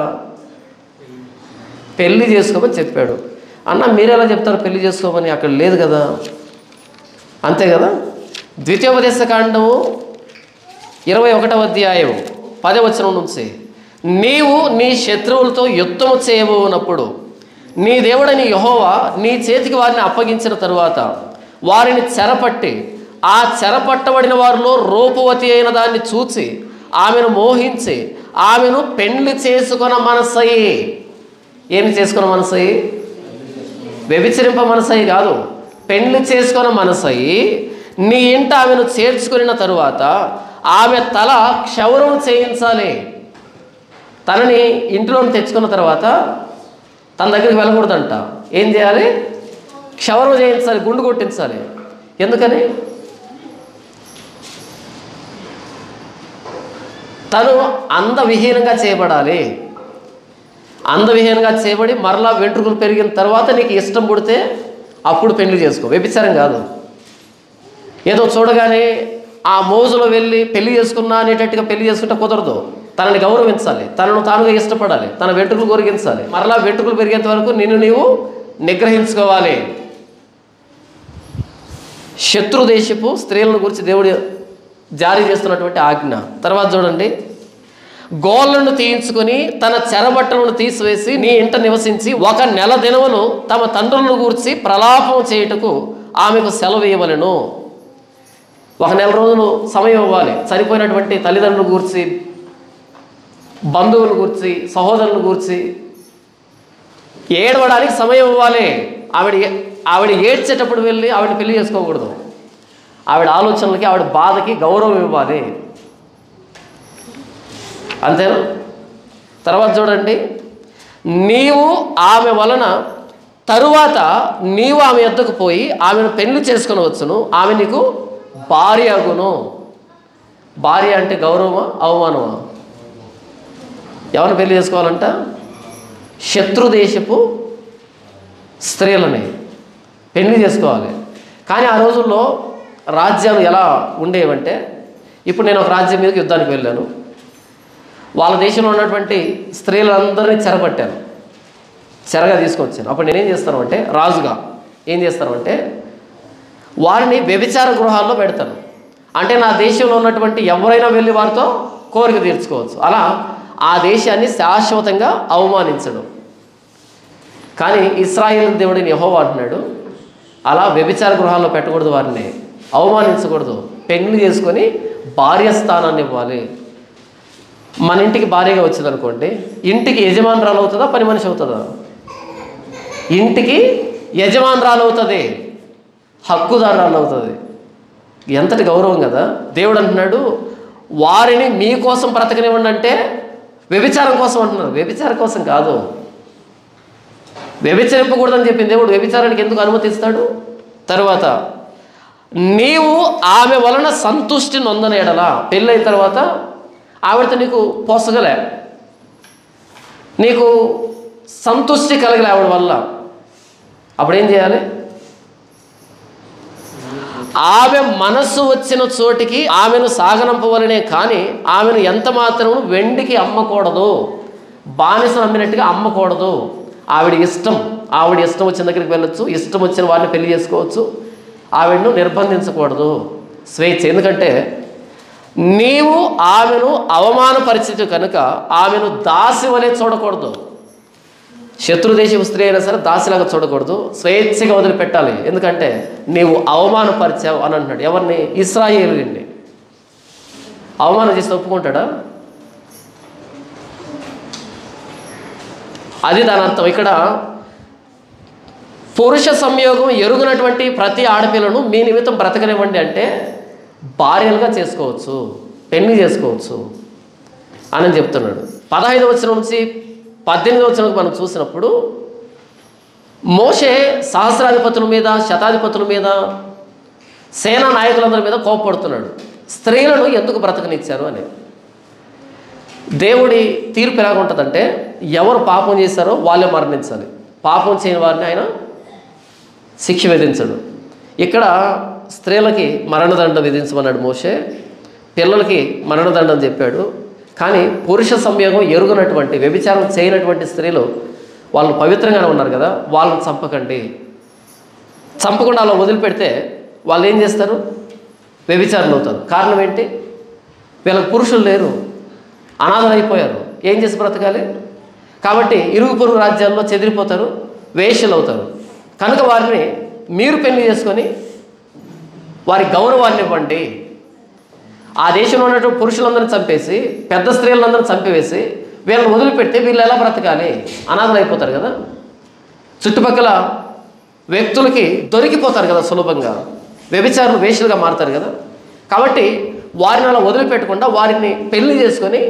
పెళ్లి చేసుకోమని చెప్పాడు. అన్న మీరు ఎలా చెప్తారు పెళ్లి చేసుకోమని? అక్కడ లేదు కదా, అంతే కదా. ద్వితీయోపదేశకాండము 21వ అధ్యాయం 10వ వచనం నుంచి, నీవు నీ శత్రువులతో యుద్ధము చేయబోనప్పుడు నీ దేవుడని యెహోవా నీ చేతికి వారిని అప్పగించిన తరువాత వారిని చెరపట్టి ఆ చెరపట్టబడిన వారిలో రూపవతి అయిన దాన్ని చూచి ఆమెను మోహించి ఆమెను పెండ్లి చేసుకొన మనసయి. ఏమి చేసుకున్న మనసయి? వ్యభిచరింప మనసయి కాదు, పెండ్లి చేసుకొన మనసయి నీ ఇంట ఆమెను చేర్చుకున్న తరువాత ఆమె తల క్షౌరం చేయించాలి. తనని ఇంటిలో తెచ్చుకున్న తర్వాత తన దగ్గరికి వెళ్ళకూడదంట. ఏం చేయాలి? క్షౌరం చేయించాలి, గుండు కొట్టించాలి. ఎందుకని? తను అందవిహీనంగా చేయబడాలి. అందవిహీనంగా చేయబడి మరలా వెంట్రుకలు పెరిగిన తర్వాత నీకు ఇష్టం పుడితే అప్పుడు పెళ్లి చేసుకో. వ్యభిచారం కాదు. ఏదో చూడగానే ఆ మోజులో వెళ్ళి పెళ్లి చేసుకున్నా అనేటట్టుగా పెళ్లి చేసుకుంటే కుదరదు. తనని గౌరవించాలి, తనను తానుగా ఇష్టపడాలి, తన వెంట్రుకలు కొరిగించాలి. మరలా వెంట్రుకలు పెరిగేంత వరకు నిన్ను నీవు నిగ్రహించుకోవాలి. శత్రు దేశపు స్త్రీలను గురించి దేవుడు జారీ చేస్తున్నటువంటి ఆజ్ఞ. తర్వాత చూడండి, గోళ్ళను తీయించుకొని తన చెరబట్టలను తీసివేసి నీ ఇంట నివసించి 1 నెల దినములు తమ తండ్రులను గూర్చి ప్రలాపం చేయుటకు ఆమెకు సెలవు ఇవ్వవలెను. 1 నెల రోజులు సమయం ఇవ్వాలి. చనిపోయినటువంటి తల్లిదండ్రుల గూర్చి, బంధువుల గూర్చి, సహోదరుల గూర్చి ఏడవడానికి సమయం ఇవ్వాలి. ఆవిడ ఏడ్చేటప్పుడు వెళ్ళి ఆవిడ పెళ్లి చేసుకోకూడదు. ఆవిడ ఆలోచనలకి, ఆవిడ బాధకి గౌరవం ఇవ్వాలి. అంతేనా? తర్వాత చూడండి, నీవు ఆమె వలన తరువాత నీవు ఆమె యొద్దకు పోయి ఆమెను పెళ్లి చేసుకుని వచ్చును, ఆమె నీకు భార్య అగును. భార్య అంటే గౌరవమా అవమానమా? ఎవరిని పెళ్లి చేసుకోవాలంట? శత్రుదేశపు స్త్రీలని పెళ్లి చేసుకోవాలి. కానీ ఆ రోజుల్లో రాజ్యాలు ఎలా ఉండేవంటే, ఇప్పుడు నేను ఒక రాజ్యం మీదకి యుద్ధానికి వెళ్ళాను, వాళ్ళ దేశంలో ఉన్నటువంటి స్త్రీలందరినీ చెరపట్టాను, చెరగా తీసుకొచ్చాను. అప్పుడు నేనేం చేస్తాను అంటే, రాజుగా ఏం చేస్తాను అంటే వారిని వ్యభిచార గృహాల్లో పెడతాను. అంటే నా దేశంలో ఉన్నటువంటి ఎవరైనా వెళ్ళి వారితో కోరిక తీర్చుకోవచ్చు. అలా ఆ దేశాన్ని శాశ్వతంగా అవమానించడం. కానీ ఇశ్రాయేలు దేవుడిని యెహోవా అంటున్నాడు, అలా వ్యభిచార గృహాల్లో పెట్టకూడదు, వారిని అవమానించకూడదు, పెళ్లి చేసుకొని భార్య స్థానాన్ని ఇవ్వాలి. మన ఇంటికి భార్యగా వచ్చింది అనుకోండి, ఇంటికి యజమానురాలు అవుతుందా, పని మనిషి అవుతుందా? ఇంటికి యజమానురాలు అవుతుంది, హక్కుదారురాలు అవుతుంది. ఎంతటి గౌరవం కదా. దేవుడు అంటున్నాడు, వారిని మీకోసం బ్రతకనివ్వండి అంటే వ్యభిచారం కోసం అంటున్నారు. వ్యభిచారం కోసం కాదు, వ్యభిచరింపకూడదని చెప్పింది దేవుడు. వ్యభిచారానికి ఎందుకు అనుమతిస్తాడు? తరువాత నీవు ఆమె వలన సంతుష్టి నొందన ఎడలా, పెళ్ళైన తర్వాత ఆవిడతో నీకు పోసగలే, నీకు సంతుష్టి కలగలే ఆవిడ వల్ల, అప్పుడేం చేయాలి? ఆమె మనస్సు వచ్చిన చోటికి ఆమెను సాగనంపవలనే కానీ ఆమెను ఎంత మాత్రం వెండికి అమ్మకూడదు, బానిసను అమ్మినట్టుగా అమ్మకూడదు. ఆవిడ ఇష్టం వచ్చిన దగ్గరికి వెళ్ళొచ్చు, ఇష్టం వచ్చిన వారిని పెళ్లి చేసుకోవచ్చు. ఆవిడను నిర్బంధించకూడదు, స్వేచ్ఛ. ఎందుకంటే నీవు ఆమెను అవమానపరిచితే కనుక ఆమెను దాసి వలె చూడకూడదు. శత్రుదేశపు స్త్రీ అయినా సరే దాసిలాగా చూడకూడదు, స్వేచ్ఛగా వదిలిపెట్టాలి. ఎందుకంటే నీవు అవమానపరిచావు అని అంటున్నాడు. ఎవరిని? ఇశ్రాయేలుని. అవమానం చేస్తే ఒప్పుకుంటాడా? అది దాని అర్థం. ఇక్కడ పురుష సంయోగం ఎరుగునటువంటి ప్రతి ఆడపిల్లను మీ నిమిత్తం బ్రతకనివ్వండి అంటే భార్యలుగా చేసుకోవచ్చు, పెళ్లి చేసుకోవచ్చు అని చెప్తున్నాడు. 15వ వచనం నుంచి 18వ వచనంకి మనం చూసినప్పుడు మోషే సహస్రాధిపతుల మీద, శతాధిపతుల మీద, సేనా నాయకులందరి మీద కోపపడుతున్నాడు. స్త్రీలను ఎందుకు బ్రతకనిచ్చారు అని. దేవుడి తీర్పు ఎలాగుంటుందంటే, ఎవరు పాపం చేశారో వాళ్ళే మరణించాలి, పాపం చేయని వారిని ఆయన శిక్ష విధించడు. ఇక్కడ స్త్రీలకి మరణదండం విధించమన్నాడు మోషే, పిల్లలకి మరణదండం చెప్పాడు. కానీ పురుష సంయోగం ఎరుగనటువంటి, వ్యభిచారం చేయనటువంటి స్త్రీలు వాళ్ళు పవిత్రంగానే ఉన్నారు కదా, వాళ్ళని చంపకండి. చంపకుండా అలా వదిలిపెడితే వాళ్ళు ఏం చేస్తారు? వ్యభిచారులు అవుతారు. కారణం ఏంటి? వీళ్ళకి పురుషులు లేరు, అనాథలు అయిపోయారు, ఏం చేసి బ్రతకాలి? కాబట్టి ఇరుగు పొరుగు రాజ్యాల్లో చెదిరిపోతారు, వేశ్యలు అవుతారు. కనుక వారిని మీరు పెళ్లి చేసుకొని వారి గౌరవాన్ని ఇవ్వండి. ఆ దేశంలో ఉన్నటువంటి పురుషులందరినీ చంపేసి, పెద్ద స్త్రీలందరినీ చంపివేసి వీళ్ళని వదిలిపెడితే వీళ్ళు ఎలా బ్రతకాలి? అనాథలు అయిపోతారు కదా, చుట్టుపక్కల వ్యక్తులకి దొరికిపోతారు కదా సులభంగా, వ్యభిచారులు వేశ్యలుగా మారుతారు కదా. కాబట్టి వారిని అలా వదిలిపెట్టకుండా వారిని పెళ్లి చేసుకొని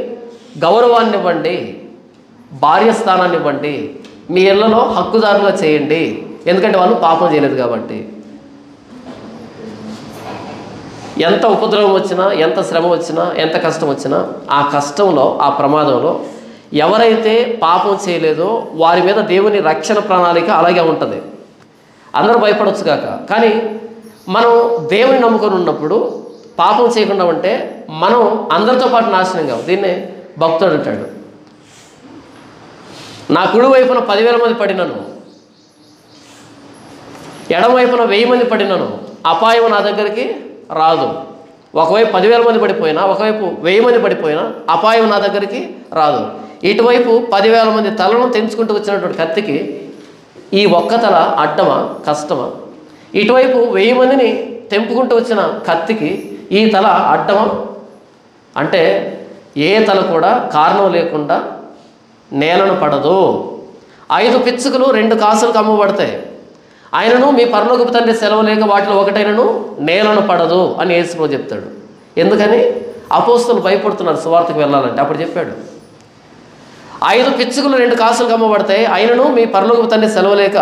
గౌరవాన్ని ఇవ్వండి, భార్య స్థానాన్ని ఇవ్వండి, మీ ఇళ్లలో హక్కుదారులుగా చేయండి. ఎందుకంటే వాళ్ళు పాపం చేయలేదు కాబట్టి. ఎంత ఉపద్రవం వచ్చినా, ఎంత శ్రమ వచ్చినా, ఎంత కష్టం వచ్చినా, ఆ కష్టంలో, ఆ ప్రమాదంలో ఎవరైతే పాపం చేయలేదో వారి మీద దేవుని రక్షణ ప్రణాళిక అలాగే ఉంటుంది. అందరూ భయపడవచ్చు కాక, కానీ మనం దేవుని నమ్ముకొని ఉన్నప్పుడు పాపం చేయకుండా ఉంటే మనం అందరితో పాటు నాశనం కావు. దీన్నే భక్తుడు అంటాడు, నా కుడి వైపున 10,000 మంది పడినను, ఎడమ వైపున 1000 మంది పడినను అపాయం నా దగ్గరికి రాదు. ఒకవైపు 10,000 మంది పడిపోయినా, ఒకవైపు 1000 మంది పడిపోయినా అపాయం నా దగ్గరికి రాదు. ఇటువైపు 10,000 మంది తలను తెంచుకుంటూ వచ్చినటువంటి కత్తికి ఈ ఒక్క తల అడ్డమా, కష్టమా? ఇటువైపు 1000 మందిని తెంపుకుంటూ వచ్చిన కత్తికి ఈ తల అడ్డమా? అంటే ఏ తల కూడా కారణం లేకుండా నేలను పడదు. 5 పిచ్చుకలు 2 కాసులకు అమ్మబడతాయి, ఆయనను మీ పరలోకపు తండ్రి సెలవు లేక వాటిలో ఒకటైనను నేలను పడదు అని యేసు చెప్తాడు. ఎందుకని? అపోస్తలులు భయపడుతున్నారు సువార్తకు వెళ్ళాలంటే. అప్పుడు చెప్పాడు, 5 పిచ్చుకలు 2 కాసులకు అమ్మబడతాయి, ఆయనను మీ పరలోకపు తండ్రి సెలవు లేక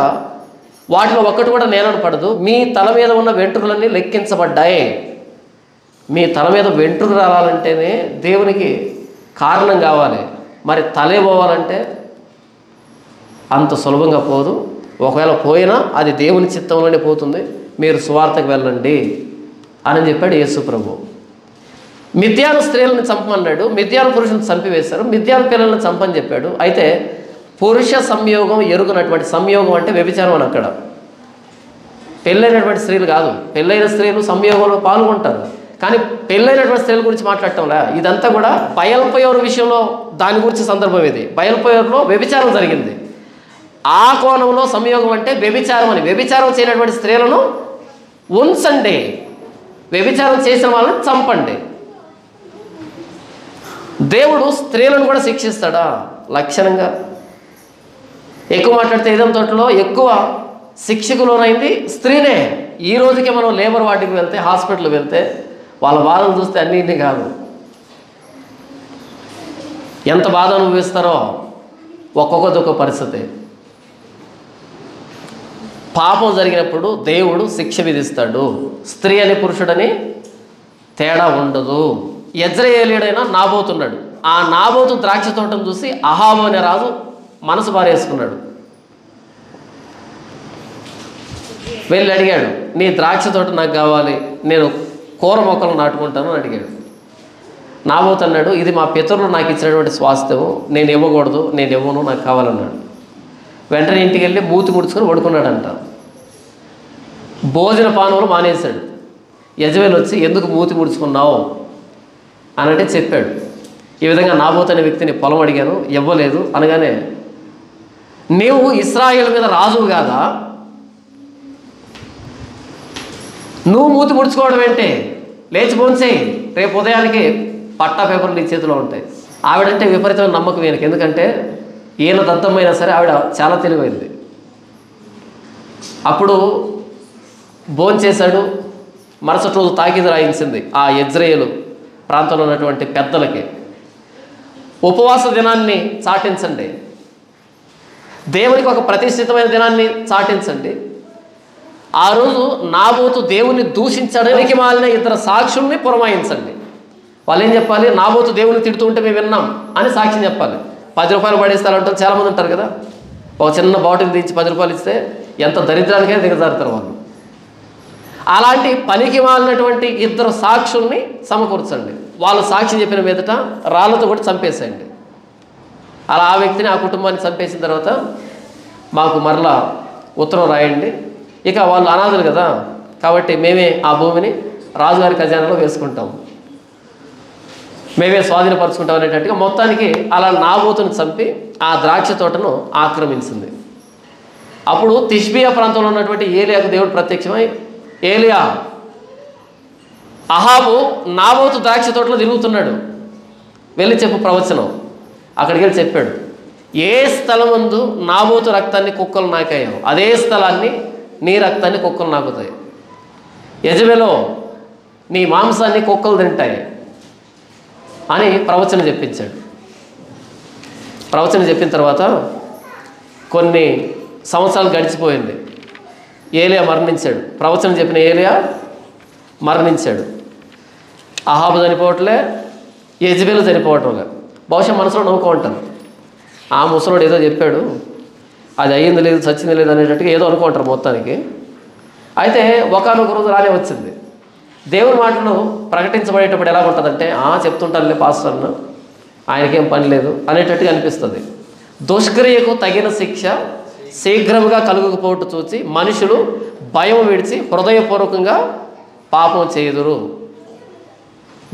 వాటిలో ఒక్కటి కూడా నేలను పడదు. మీ తల మీద ఉన్న వెంట్రుకలన్నీ లెక్కించబడ్డాయి. మీ తల మీద వెంట్రుక రావాలంటేనే దేవునికి కారణం కావాలి. మరి తలే పోవాలంటే అంత సులభంగా పోదు. ఒకవేళ పోయినా అది దేవుని చిత్తంలోనే పోతుంది. మీరు సువార్తకు వెళ్ళండి అని చెప్పాడు యేసు ప్రభు. మిద్యాను స్త్రీలను చంపమన్నాడు, మిద్యాను పురుషులను చంపివేశారు, మిద్యాను పిల్లలను చంపని చెప్పాడు. అయితే పురుష సంయోగం ఎరుగనటువంటి సంయోగం అంటే వ్యభిచారం అని అక్కడ. పెళ్ళైనటువంటి స్త్రీలు కాదు, పెళ్ళైన స్త్రీలు సంయోగంలో పాల్గొంటారు, కానీ పెళ్ళైనటువంటి స్త్రీల గురించి మాట్లాడటంలా. ఇదంతా కూడా బయల్పయోరు విషయంలో దాని గురించి సందర్భం ఇది. బయల్పయోరులో వ్యభిచారం జరిగింది, ఆ కోణంలో సంయోగం అంటే వ్యభిచారం అని. వ్యభిచారం చేయనటువంటి స్త్రీలను ఉంచండి, వ్యభిచారం చేసిన వాళ్ళని చంపండి. దేవుడు స్త్రీలను కూడా శిక్షిస్తాడా? లక్షణంగా. ఎక్కువ మాట్లాడితే ఏదైనా తోటలో ఎక్కువ శిక్షకు లోనైంది స్త్రీనే. ఈ రోజుకే మనం లేబర్ వార్డుకి వెళ్తే, హాస్పిటల్కి వెళ్తే వాళ్ళ బాధను చూస్తే అన్నీ కాదు, ఎంత బాధ అనుభవిస్తారో ఒక్కొక్క పరిస్థితి. పాపం జరిగినప్పుడు దేవుడు శిక్ష విధిస్తాడు. స్త్రీ అని పురుషుడని తేడా ఉండదు. యెజ్రెయేలీయుడైన నాబోతున్నాడు. ఆ నాబోతు ద్రాక్ష తోటను చూసి అహాబు అనే రాజు మనసు బారేసుకున్నాడు. వెళ్ళి అడిగాడు, నీ ద్రాక్ష తోట నాకు కావాలి, నేను కూర మొక్కలు నాటుకుంటాను అని అడిగాడు. నాబోతు అన్నాడు, ఇది మా పితరులు నాకు ఇచ్చినటువంటి స్వాస్థ్యము, నేను ఇవ్వకూడదు, నేను ఇవ్వను, నాకు కావాలన్నాడు. వెంటనే ఇంటికి వెళ్ళి మూతి ముడుచుకొని పడుకున్నాడంట. భోజన పానములు మానేశాడు. యజవేలు వచ్చి ఎందుకు మూతి ముడుచుకున్నావు అని అంటే చెప్పాడు. ఈ విధంగా నాబోతు అనే వ్యక్తిని పొలం అడిగాను, ఇవ్వలేదు అనగానే, నీవు ఇశ్రాయేలు మీద రాజువు కాదా, నువ్వు మూతి ముడుచుకోవడం ఏంటి, లేచి భోంచేయి, రేపు ఉదయానికి పట్టా పేపర్లు నీ చేతిలో ఉంటాయి. ఆవిడంటే విపరీతమైన నమ్మకం ఈయనకి. ఎందుకంటే ఈయన దత్తమైనా సరే ఆవిడ చాలా తెలివైంది. అప్పుడు భోంచేశాడు. మరుసటి రోజు తాకీదు రాయించింది ఆ యెజ్రెయేలు ప్రాంతంలో ఉన్నటువంటి పెద్దలకి, ఉపవాస దినాన్ని చాటించండి, దేవునికి ఒక ప్రతిష్ఠితమైన దినాన్ని చాటించండి. ఆ రోజు నాబోతు దేవుని దూషించడానికి మాలిన 2 సాక్షుల్ని పురమాయించండి. వాళ్ళు ఏం చెప్పాలి? నాబోతు దేవుని తిడుతూ ఉంటే మేము విన్నాం అని సాక్ష్యం చెప్పాలి. 10 రూపాయలు పడేస్తారంటారు చాలామంది ఉంటారు కదా, ఒక చిన్న బాటిల్ తీసి 10 రూపాయలు ఇస్తే ఎంత దరిద్రానికైనా దిగజారుతారు వాళ్ళు. అలాంటి పనికి మాలినటువంటి 2 సాక్షుల్ని సమకూర్చండి. వాళ్ళు సాక్షి చెప్పిన మీదట రాళ్ళతో కూడా చంపేసేయండి. అలా ఆ వ్యక్తిని, ఆ కుటుంబాన్ని చంపేసిన తర్వాత మాకు మరలా ఉత్తరం రాయండి. ఇక వాళ్ళు అనాథలు కదా, కాబట్టి మేమే ఆ భూమిని రాజుగారి ఖజానాలో వేసుకుంటాం, మేమే స్వాధీనపరుచుకుంటాం అనేటట్టుగా మొత్తానికి అలా నాబోతుని చంపి ఆ ద్రాక్ష తోటను ఆక్రమించింది. అప్పుడు తిష్బియా ప్రాంతంలో ఉన్నటువంటి ఏలియాకు దేవుడు ప్రత్యక్షమై, ఏలియా, అహాబు నాబోతు ద్రాక్ష తోటలో తిరుగుతున్నాడు, వెళ్ళి చెప్పు ప్రవచనం. అక్కడికి వెళ్ళి చెప్పాడు, ఏ స్థలమందు నాబోతు రక్తాన్ని కుక్కలు నాకాయో అదే స్థలాన్ని నీ రక్తాన్ని కుక్కలు నాకుతాయి. యెజబెలో నీ మాంసాన్ని కుక్కలు తింటాయి అని ప్రవచనం చెప్పించాడు. ప్రవచనం చెప్పిన తర్వాత కొన్ని సంవత్సరాలు గడిచిపోయింది. ఏలియా మరణించాడు. ప్రవచనం చెప్పిన ఏలియా మరణించాడు. అహాబు చనిపోవట్లే, యెజబెలు చనిపోవట్లే. బహుశా మనసులో నమ్మకం ఉంటాను, ఆ ముసలోడు ఏదో చెప్పాడు, అది అయ్యింది లేదు చచ్చింది లేదు అనేటట్టుగా ఏదో అనుకుంటారు మొత్తానికి. అయితే ఒకానొక రోజు రానే వచ్చింది. దేవుని మాటలు ప్రకటించబడేటప్పుడు ఎలా ఉంటుందంటే, చెప్తుంటానులే పాస్టర్ అన్న, ఆయనకేం పని లేదు అనేటట్టుగా అనిపిస్తుంది. దుష్క్రియకు తగిన శిక్ష శీఘ్రముగా కలుగకపోవటం చూసి మనుషులు భయం విడిచి హృదయపూర్వకంగా పాపం చేయుదురు,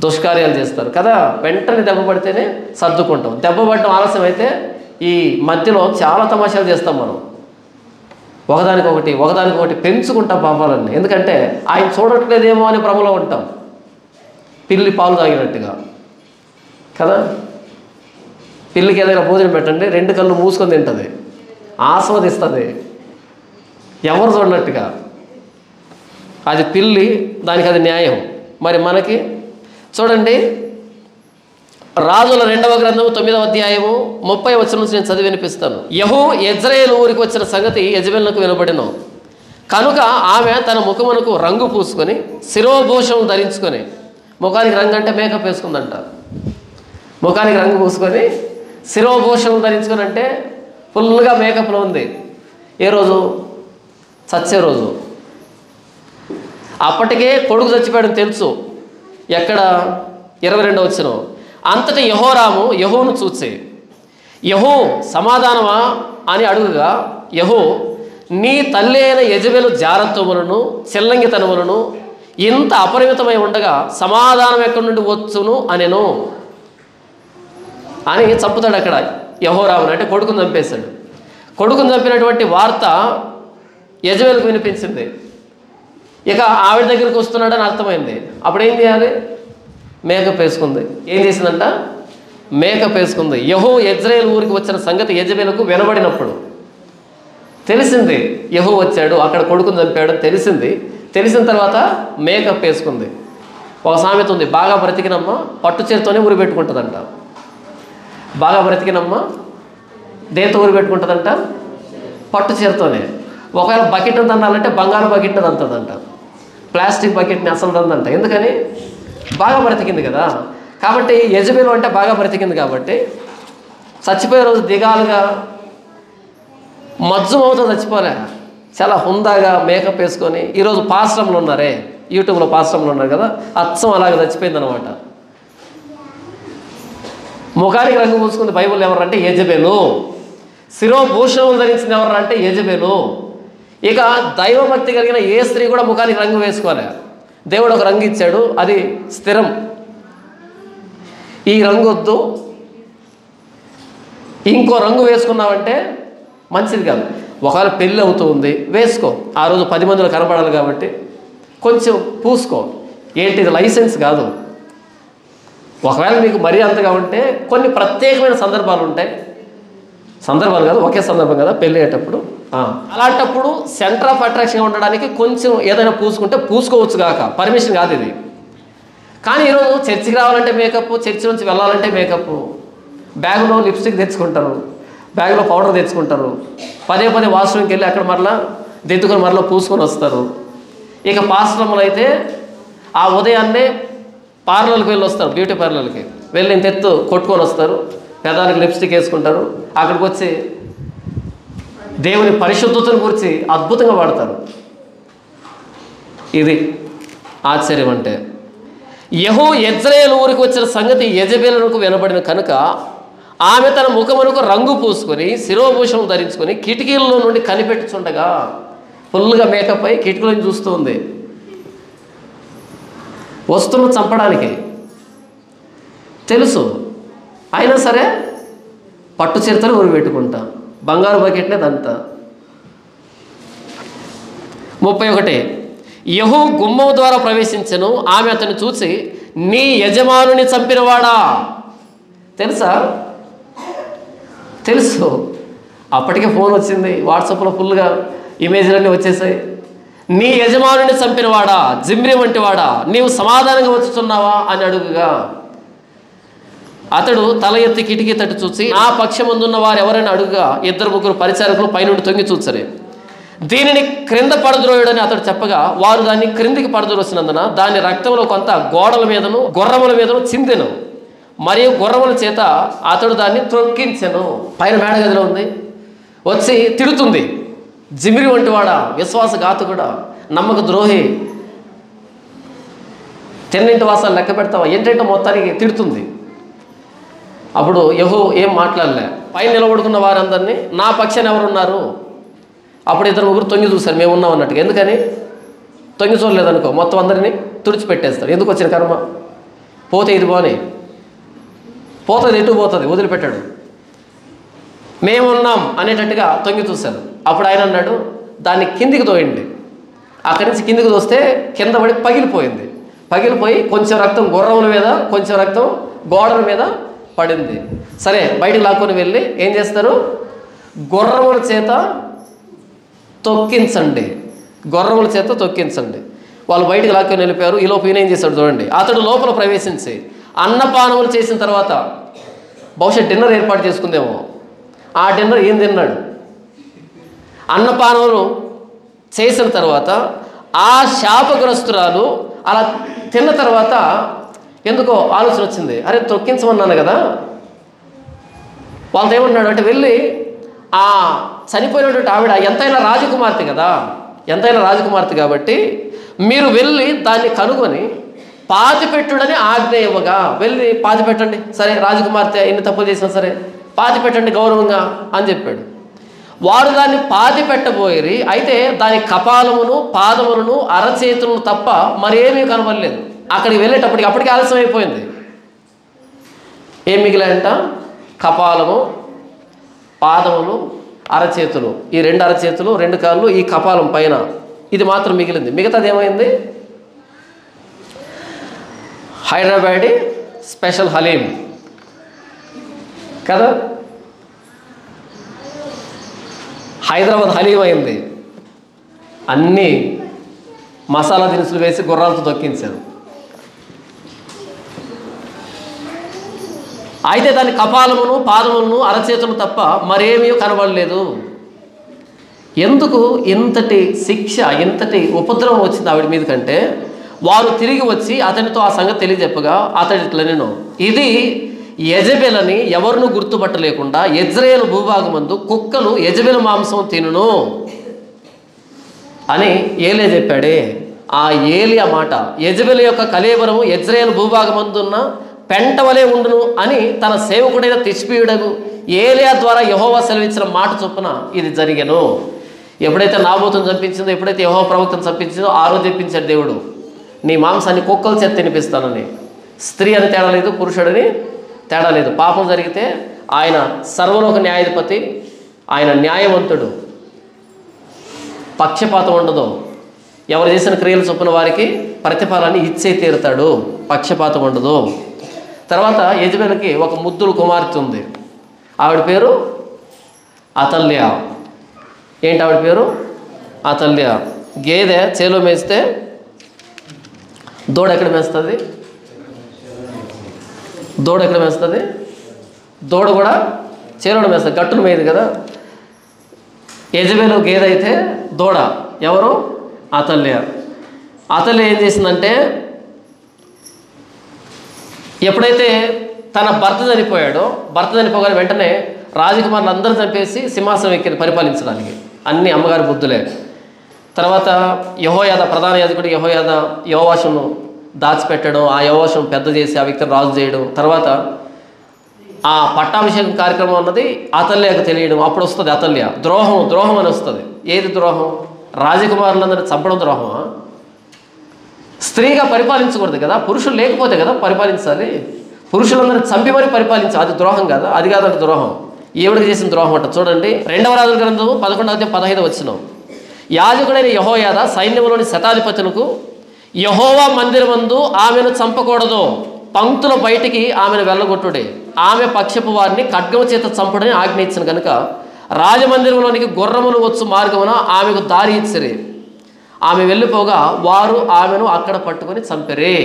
దుష్కార్యాలు చేస్తారు కదా. వెంటనే దెబ్బ పడితేనే సర్దుకుంటాం. దెబ్బ పడటం ఆలస్యం అయితే ఈ మధ్యలో చాలా తమాషాలు చేస్తాం మనం, ఒకదానికొకటి పెంచుకుంటాం పాపాలన్నీ. ఎందుకంటే ఆయన చూడట్లేదేమో అని భ్రమలో ఉంటాం, పిల్లి పాలు తాగినట్టుగా కదా. పిల్లికి ఏదైనా భోజనం పెట్టండి, 2 కళ్ళు మూసుకొని తింటుంది, ఆస్వాదిస్తుంది, ఎవరు చూడనట్టుగా. అది పిల్లి, దానికి అది న్యాయం. మరి మనకి చూడండి, రాజుల 2వ గ్రంథము 9వ అధ్యాయము 30వ వచనం నుంచి నేను చదివి వినిపిస్తాను. యెహూ యెజ్రెయేలు ఊరికి వచ్చిన సంగతి యెజబెలునకు వినబడెను. కనుక ఆమె తన ముఖమునకు రంగు పూసుకొని శిరోభూషం ధరించుకొని, ముఖానికి రంగు అంటే మేకప్ వేసుకుందంట, ముఖానికి రంగు పూసుకొని శిరోభూషం ధరించుకొని అంటే ఫుల్గా మేకప్లో ఉంది. ఏ రోజు? చచ్చే రోజు. అప్పటికే కొడుకు చచ్చిపోయాడని తెలుసు. ఎక్కడ? 22వ వచనం. అంతటి యెహోరాము యెహూను చూసి, యెహూ సమాధానమా అని అడుగుగా, యెహూ, నీ తల్లి అయిన యెజబెలు జారత్వములను చెల్లంగితనములను ఇంత అపరిమితమై ఉండగా సమాధానం ఎక్కడి నుండి వచ్చును అనెను అని చంపుతాడు అక్కడ యెహోరామును. అంటే కొడుకుని చంపేశాడు. కొడుకుని చంపినటువంటి వార్త యెజబెలుకు వినిపించింది. ఇక ఆవిడ దగ్గరికి వస్తున్నాడని అర్థమైంది. అప్పుడు ఏం చేయాలి? మేకప్ వేసుకుంది. ఏం చేసిందంట? మేకప్ వేసుకుంది. యెహూ యెజ్రెయేలు ఊరికి వచ్చిన సంగతి యెజబెలుకు వినబడినప్పుడు తెలిసింది, యెహూ వచ్చాడు, అక్కడ కొడుకుని చంపాడు తెలిసింది. తెలిసిన తర్వాత మేకప్ వేసుకుంది. ఒక సామెత ఉంది, బాగా బ్రతికినమ్మ పట్టు చేతితోనే ఊరి పెట్టుకుంటుందంట. బాగా బ్రతికినమ్మ దేంతో ఊరి పెట్టుకుంటుందంట? పట్టు చీరతోనే. ఒకవేళ బకెట్ని తండాలంటే బంగారు బకెట్ని తంతుందంట, ప్లాస్టిక్ బకెట్ని అసలు తందంట. ఎందుకని? బాగా బ్రతికింది కదా. కాబట్టి యెజబెలు అంటే బాగా బ్రతికింది కాబట్టి చచ్చిపోయే రోజు దిగాలుగా మజ్జుమవుతో చచ్చిపోలే, చాలా హుందాగా మేకప్ వేసుకొని. ఈరోజు పాశ్రమంలో ఉన్నారే, యూట్యూబ్లో పాశ్రమంలో ఉన్నారు కదా, అచ్చం అలాగే చచ్చిపోయిందనమాట. ముఖానికి రంగు పూసుకుంది బైబిల్ ఎవరంటే యెజబెలు. శిరోభూషణం ధరించింది ఎవరంటే యెజబెలు. ఇక దైవభక్తి కలిగిన ఏ స్త్రీ కూడా ముఖానికి రంగు వేసుకోలే. దేవుడు ఒక రంగు ఇచ్చాడు, అది స్థిరం. ఈ రంగు వద్దు, ఇంకో రంగు వేసుకున్నావంటే మంచిది కాదు. ఒకవేళ పెళ్ళి అవుతూ ఉంది వేసుకో, ఆ రోజు 10 మందిలో కనపడాలి కాబట్టి కొంచెం పూసుకో. ఏంటి, ఇది లైసెన్స్ కాదు. ఒకవేళ మీకు మరీ అంతగా ఉంటే కొన్ని ప్రత్యేకమైన సందర్భాలు ఉంటాయి, సందర్భాలు కాదు ఒకే సందర్భం కదా పెళ్ళి అయ్యేటప్పుడు. అలాంటప్పుడు సెంటర్ ఆఫ్ అట్రాక్షన్గా ఉండడానికి కొంచెం ఏదైనా పూసుకుంటే పూసుకోవచ్చు కాక, పర్మిషన్ కాదు ఇది. కానీ ఈరోజు చర్చికి రావాలంటే మేకప్, చర్చి నుంచి వెళ్ళాలంటే మేకప్, బ్యాగ్లో లిప్స్టిక్ తెచ్చుకుంటారు, బ్యాగ్లో పౌడర్ తెచ్చుకుంటారు, పదే వాష్రూమ్కి వెళ్ళి అక్కడ మరలా దిద్దుకొని మరలా పూసుకొని వస్తారు. ఇక పాశ్రములు అయితే ఆ ఉదయాన్నే పార్లర్కి వెళ్ళి వస్తారు, బ్యూటీ పార్లర్కి వెళ్ళి ఇంత ఎత్తు కొట్టుకొని వస్తారు, పెదానికి లిప్స్టిక్ వేసుకుంటారు, అక్కడికి వచ్చి దేవుని పరిశుద్ధతను గురించి అద్భుతంగా వాడతారు. ఇది ఆశ్చర్యం. అంటే యెహూ యెజ్రెయేలు ఊరికి వచ్చిన సంగతి యెజబెలునకు వినబడిన కనుక ఆమె తన ముఖమునకు రంగు పూసుకొని శిరోభూషణం ధరించుకొని కిటికీలలో నుండి కనిపెట్టుచుండగా, ఫుల్గా మేకప్ అయి కిటికీలను చూస్తూ ఉంది. వస్తున్న చంపడానికి తెలుసు, అయినా సరే పట్టు చీరతలు ఊరి పెట్టుకుంటా, బంగారు బకెట్నే దంతా. 31 యెహూ గుమ్మం ద్వారా ప్రవేశించెను. ఆమె అతన్ని చూసి, నీ యజమానుని చంపినవాడా. తెలుసా? తెలుసు. అప్పటికే ఫోన్ వచ్చింది, వాట్సాప్లో ఫుల్గా ఇమేజ్లన్నీ వచ్చేసాయి. నీ యజమానుని చంపినవాడా, జిమ్రి వంటి వాడా, నీవు సమాధానంగా వచ్చుతున్నావా అని అడుగుగా, అతడు తల ఎత్తి కిటికీ తట్టు చూసి, నా పక్షమందున్న వారు ఎవరైనా అడుగుగా 2-3 పరిచారకులు పైనుండి తొంగి చూసరే. దీనిని క్రింద పడద్రోయుడని అతడు చెప్పగా, వారు దాన్ని క్రిందికి పడద్రోసినందున దాని రక్తంలో కొంత గోడల మీదను గుర్రముల మీదను చిందెను. మరియు గుర్రముల చేత అతడు దాన్ని త్రొక్కించెను. పైన మేడగదిలో ఉంది, వచ్చి తిడుతుంది. జిమిరి వంటి వాడా, విశ్వాసఘాతకుడా, నమ్మక ద్రోహి, తిన్నింటి వాసాలు లెక్క పెడతావా ఏంటంటే మొత్తానికి తిడుతుంది. అప్పుడు యెహూ ఏం మాట్లాడలే. పైన నిలబడుకున్న వారందరినీ, నా పక్షాన ఎవరున్నారు? అప్పుడు 2-3 తొంగి చూశారు, మేము ఉన్నాం అన్నట్టుగా. ఎందుకని తొంగి చూడలేదనుకో, మొత్తం అందరినీ తుడిచిపెట్టేస్తారు. ఎందుకు వచ్చిన కర్మ? పోతే ఇది పోనీ, పోతుంది, ఎటు పోతుంది, వదిలిపెట్టాడు. మేమున్నాం అనేటట్టుగా తొంగి చూశారు. అప్పుడు ఆయన అన్నాడు, దాన్ని కిందికి తోయండి. అక్కడి నుంచి కిందికి తోస్తే కింద పడి పగిలిపోయింది. పగిలిపోయి కొంచెం రక్తం గుర్రముల మీద, కొంచెం రక్తం గోడల మీద పడింది. సరే, బయటికి లాక్కొని వెళ్ళి ఏం చేస్తారు? గుర్రముల చేత తొక్కించండి, గుర్రముల చేత తొక్కించండి. వాళ్ళు బయటికి లాక్కొని వెళ్ళిపోయారు. ఈలోపు ఈయన ఏం చేశాడు చూడండి. అతడు లోపల ప్రవేశించి అన్నపానములు చేసిన తర్వాత, బహుశా డిన్నర్ ఏర్పాటు చేసుకుందేమో, ఆ డిన్నర్ ఏం తిన్నాడు. అన్నపానములు చేసిన తర్వాత ఆ శాపగ్రస్తురాలు అలా తిన్న తర్వాత ఎందుకో ఆలోచన వచ్చింది, అరే తొక్కించమన్నాను కదా. వాళ్ళతో ఏమన్నాడు అంటే, వెళ్ళి ఆ చనిపోయినటువంటి ఆవిడ ఎంతైనా రాజకుమార్తె కదా, ఎంతైనా రాజకుమార్తె కాబట్టి మీరు వెళ్ళి దాన్ని కనుగొని పాతిపెట్టుడని ఆజ్ఞ ఇవ్వగా, వెళ్ళి పాతిపెట్టండి. సరే, రాజకుమార్తె ఎన్ని తప్పులు చేసినా సరే పాతిపెట్టండి గౌరవంగా అని చెప్పాడు. వారు దాన్ని పాతిపెట్టబోయి, అయితే దాని కపాలమును పాదములను అరచేతులను తప్ప మరేమీ కనబడలేదు. అక్కడికి వెళ్ళేటప్పటికి అప్పటికి ఆలస్యం అయిపోయింది. ఏం మిగిలాయంట? కపాలము, పాదములు, అరచేతులు. ఈ 2 అరచేతులు, 2 కాళ్ళు, ఈ కపాలం పైన ఇది మాత్రం మిగిలింది. మిగతాది ఏమైంది? హైదరాబాదీ స్పెషల్ హలీం కదా, హైదరాబాద్ హలీం అయింది. అన్నీ మసాలా దినుసులు వేసి గుర్రాలతో తొక్కించారు. అయితే దాని కపాలమును పాదములను అరచేతులు తప్ప మరేమీ కనబడలేదు. ఎందుకు ఇంతటి శిక్ష, ఇంతటి ఉపద్రవం వచ్చింది ఆవిడ మీద కంటే, వారు తిరిగి వచ్చి అతనితో ఆ సంగతి తెలియజెప్పగా అతడు ఇట్లా, నేను ఇది యెజబెలని ఎవరినూ గుర్తుపట్టలేకుండా యెజ్రెయేలు భూభాగమందు కుక్కలు యెజబెలు మాంసం తినును అని ఏలే చెప్పాడే. ఆ ఏలి ఆ మాట, యెజబెలు యొక్క కళేబరము యెజ్రెయేలు భూభాగమందున్న పెంట వలె ఉండును అని తన సేవకుడైన తిష్బీయుడగు ఏలియా ద్వారా యెహోవా సెలవిచ్చిన మాట చొప్పున ఇది జరిగెను. ఎప్పుడైతే నాబోతును చంపించిందో, ఎప్పుడైతే యెహోవా ప్రవక్తను చంపించిందో, ఆ రోజు చెప్పించాడు దేవుడు, నీ మాంసాన్ని కుక్కల చేత తినిపిస్తానని. స్త్రీ అని తేడా లేదు, పురుషుడని తేడా లేదు. పాపం జరిగితే ఆయన సర్వలోక న్యాయాధిపతి, ఆయన న్యాయవంతుడు, పక్షపాతం ఉండదు. ఎవరు చేసిన క్రియలు చొప్పున వారికి ప్రతిఫలాన్ని ఇచ్చే తీరుతాడు, పక్షపాతం ఉండదు. తర్వాత యెజబెలుకి ఒక ముద్దుల కుమార్తె ఉంది. ఆవిడ పేరు అతల్య. ఏంటి ఆవిడ పేరు? అతల్య. గేదె చేలో మేస్తే దూడ ఎక్కడ మేస్తుంది? దూడ ఎక్కడ మేస్తుంది? దూడ కూడా చేలోనే మేస్తుంది, గట్టును మేయదు కదా. యెజబెలు గేదె అయితే దూడ ఎవరు? అతల్య. అతల్య ఏం చేసిందంటే, ఎప్పుడైతే తన భర్త చనిపోయాడో, భర్త చనిపోగానే వెంటనే రాజకుమారులు అందరూ చంపేసి సింహాసనం ఎక్కింది పరిపాలించడానికి. అన్ని అమ్మగారి బుద్ధులే. తర్వాత యెహోయాదా, ప్రధాన యాజకుడు యెహోయాదా యోవాషును దాచిపెట్టడం, ఆ యోవాషును పెద్ద చేసి ఆ వ్యక్తిని రాజు చేయడం. తర్వాత ఆ పట్టాభిషేకం కార్యక్రమం అన్నది అతల్యకు తెలియడం. అప్పుడు వస్తుంది అతల్య. ద్రోహం అని వస్తుంది. ఏది ద్రోహం? రాజకుమారులందరినీ చంపడం ద్రోహమా? స్త్రీగా పరిపాలించకూడదు కదా, పురుషులు లేకపోతే కదా పరిపాలించాలి. పురుషులందరినీ చంపి మరి పరిపాలించాలి, అది ద్రోహం కాదా? అది కాదంటే ద్రోహం. ఏవిడికి చేసిన ద్రోహం అంట. చూడండి 2వ రాజుల గ్రంథము 11:15 వచనం. యాజకుడైన యెహోయాదా సైన్యంలోని శతాధిపతులకు యెహోవా మందిరమందు ఆమెను చంపకూడదు, పంక్తుల బయటికి ఆమెను వెళ్ళగొట్టుడే, ఆమె పక్షపు వారిని ఖడ్గము చేత చంపుడని ఆజ్ఞ ఇచ్చిన కనుక రాజమందిరంలోనికి గుర్రములు వచ్చు మార్గమున ఆమెకు దారి ఇచ్చిరి. ఆమె వెళ్ళిపోగా వారు ఆమెను అక్కడ పట్టుకొని చంపిరే.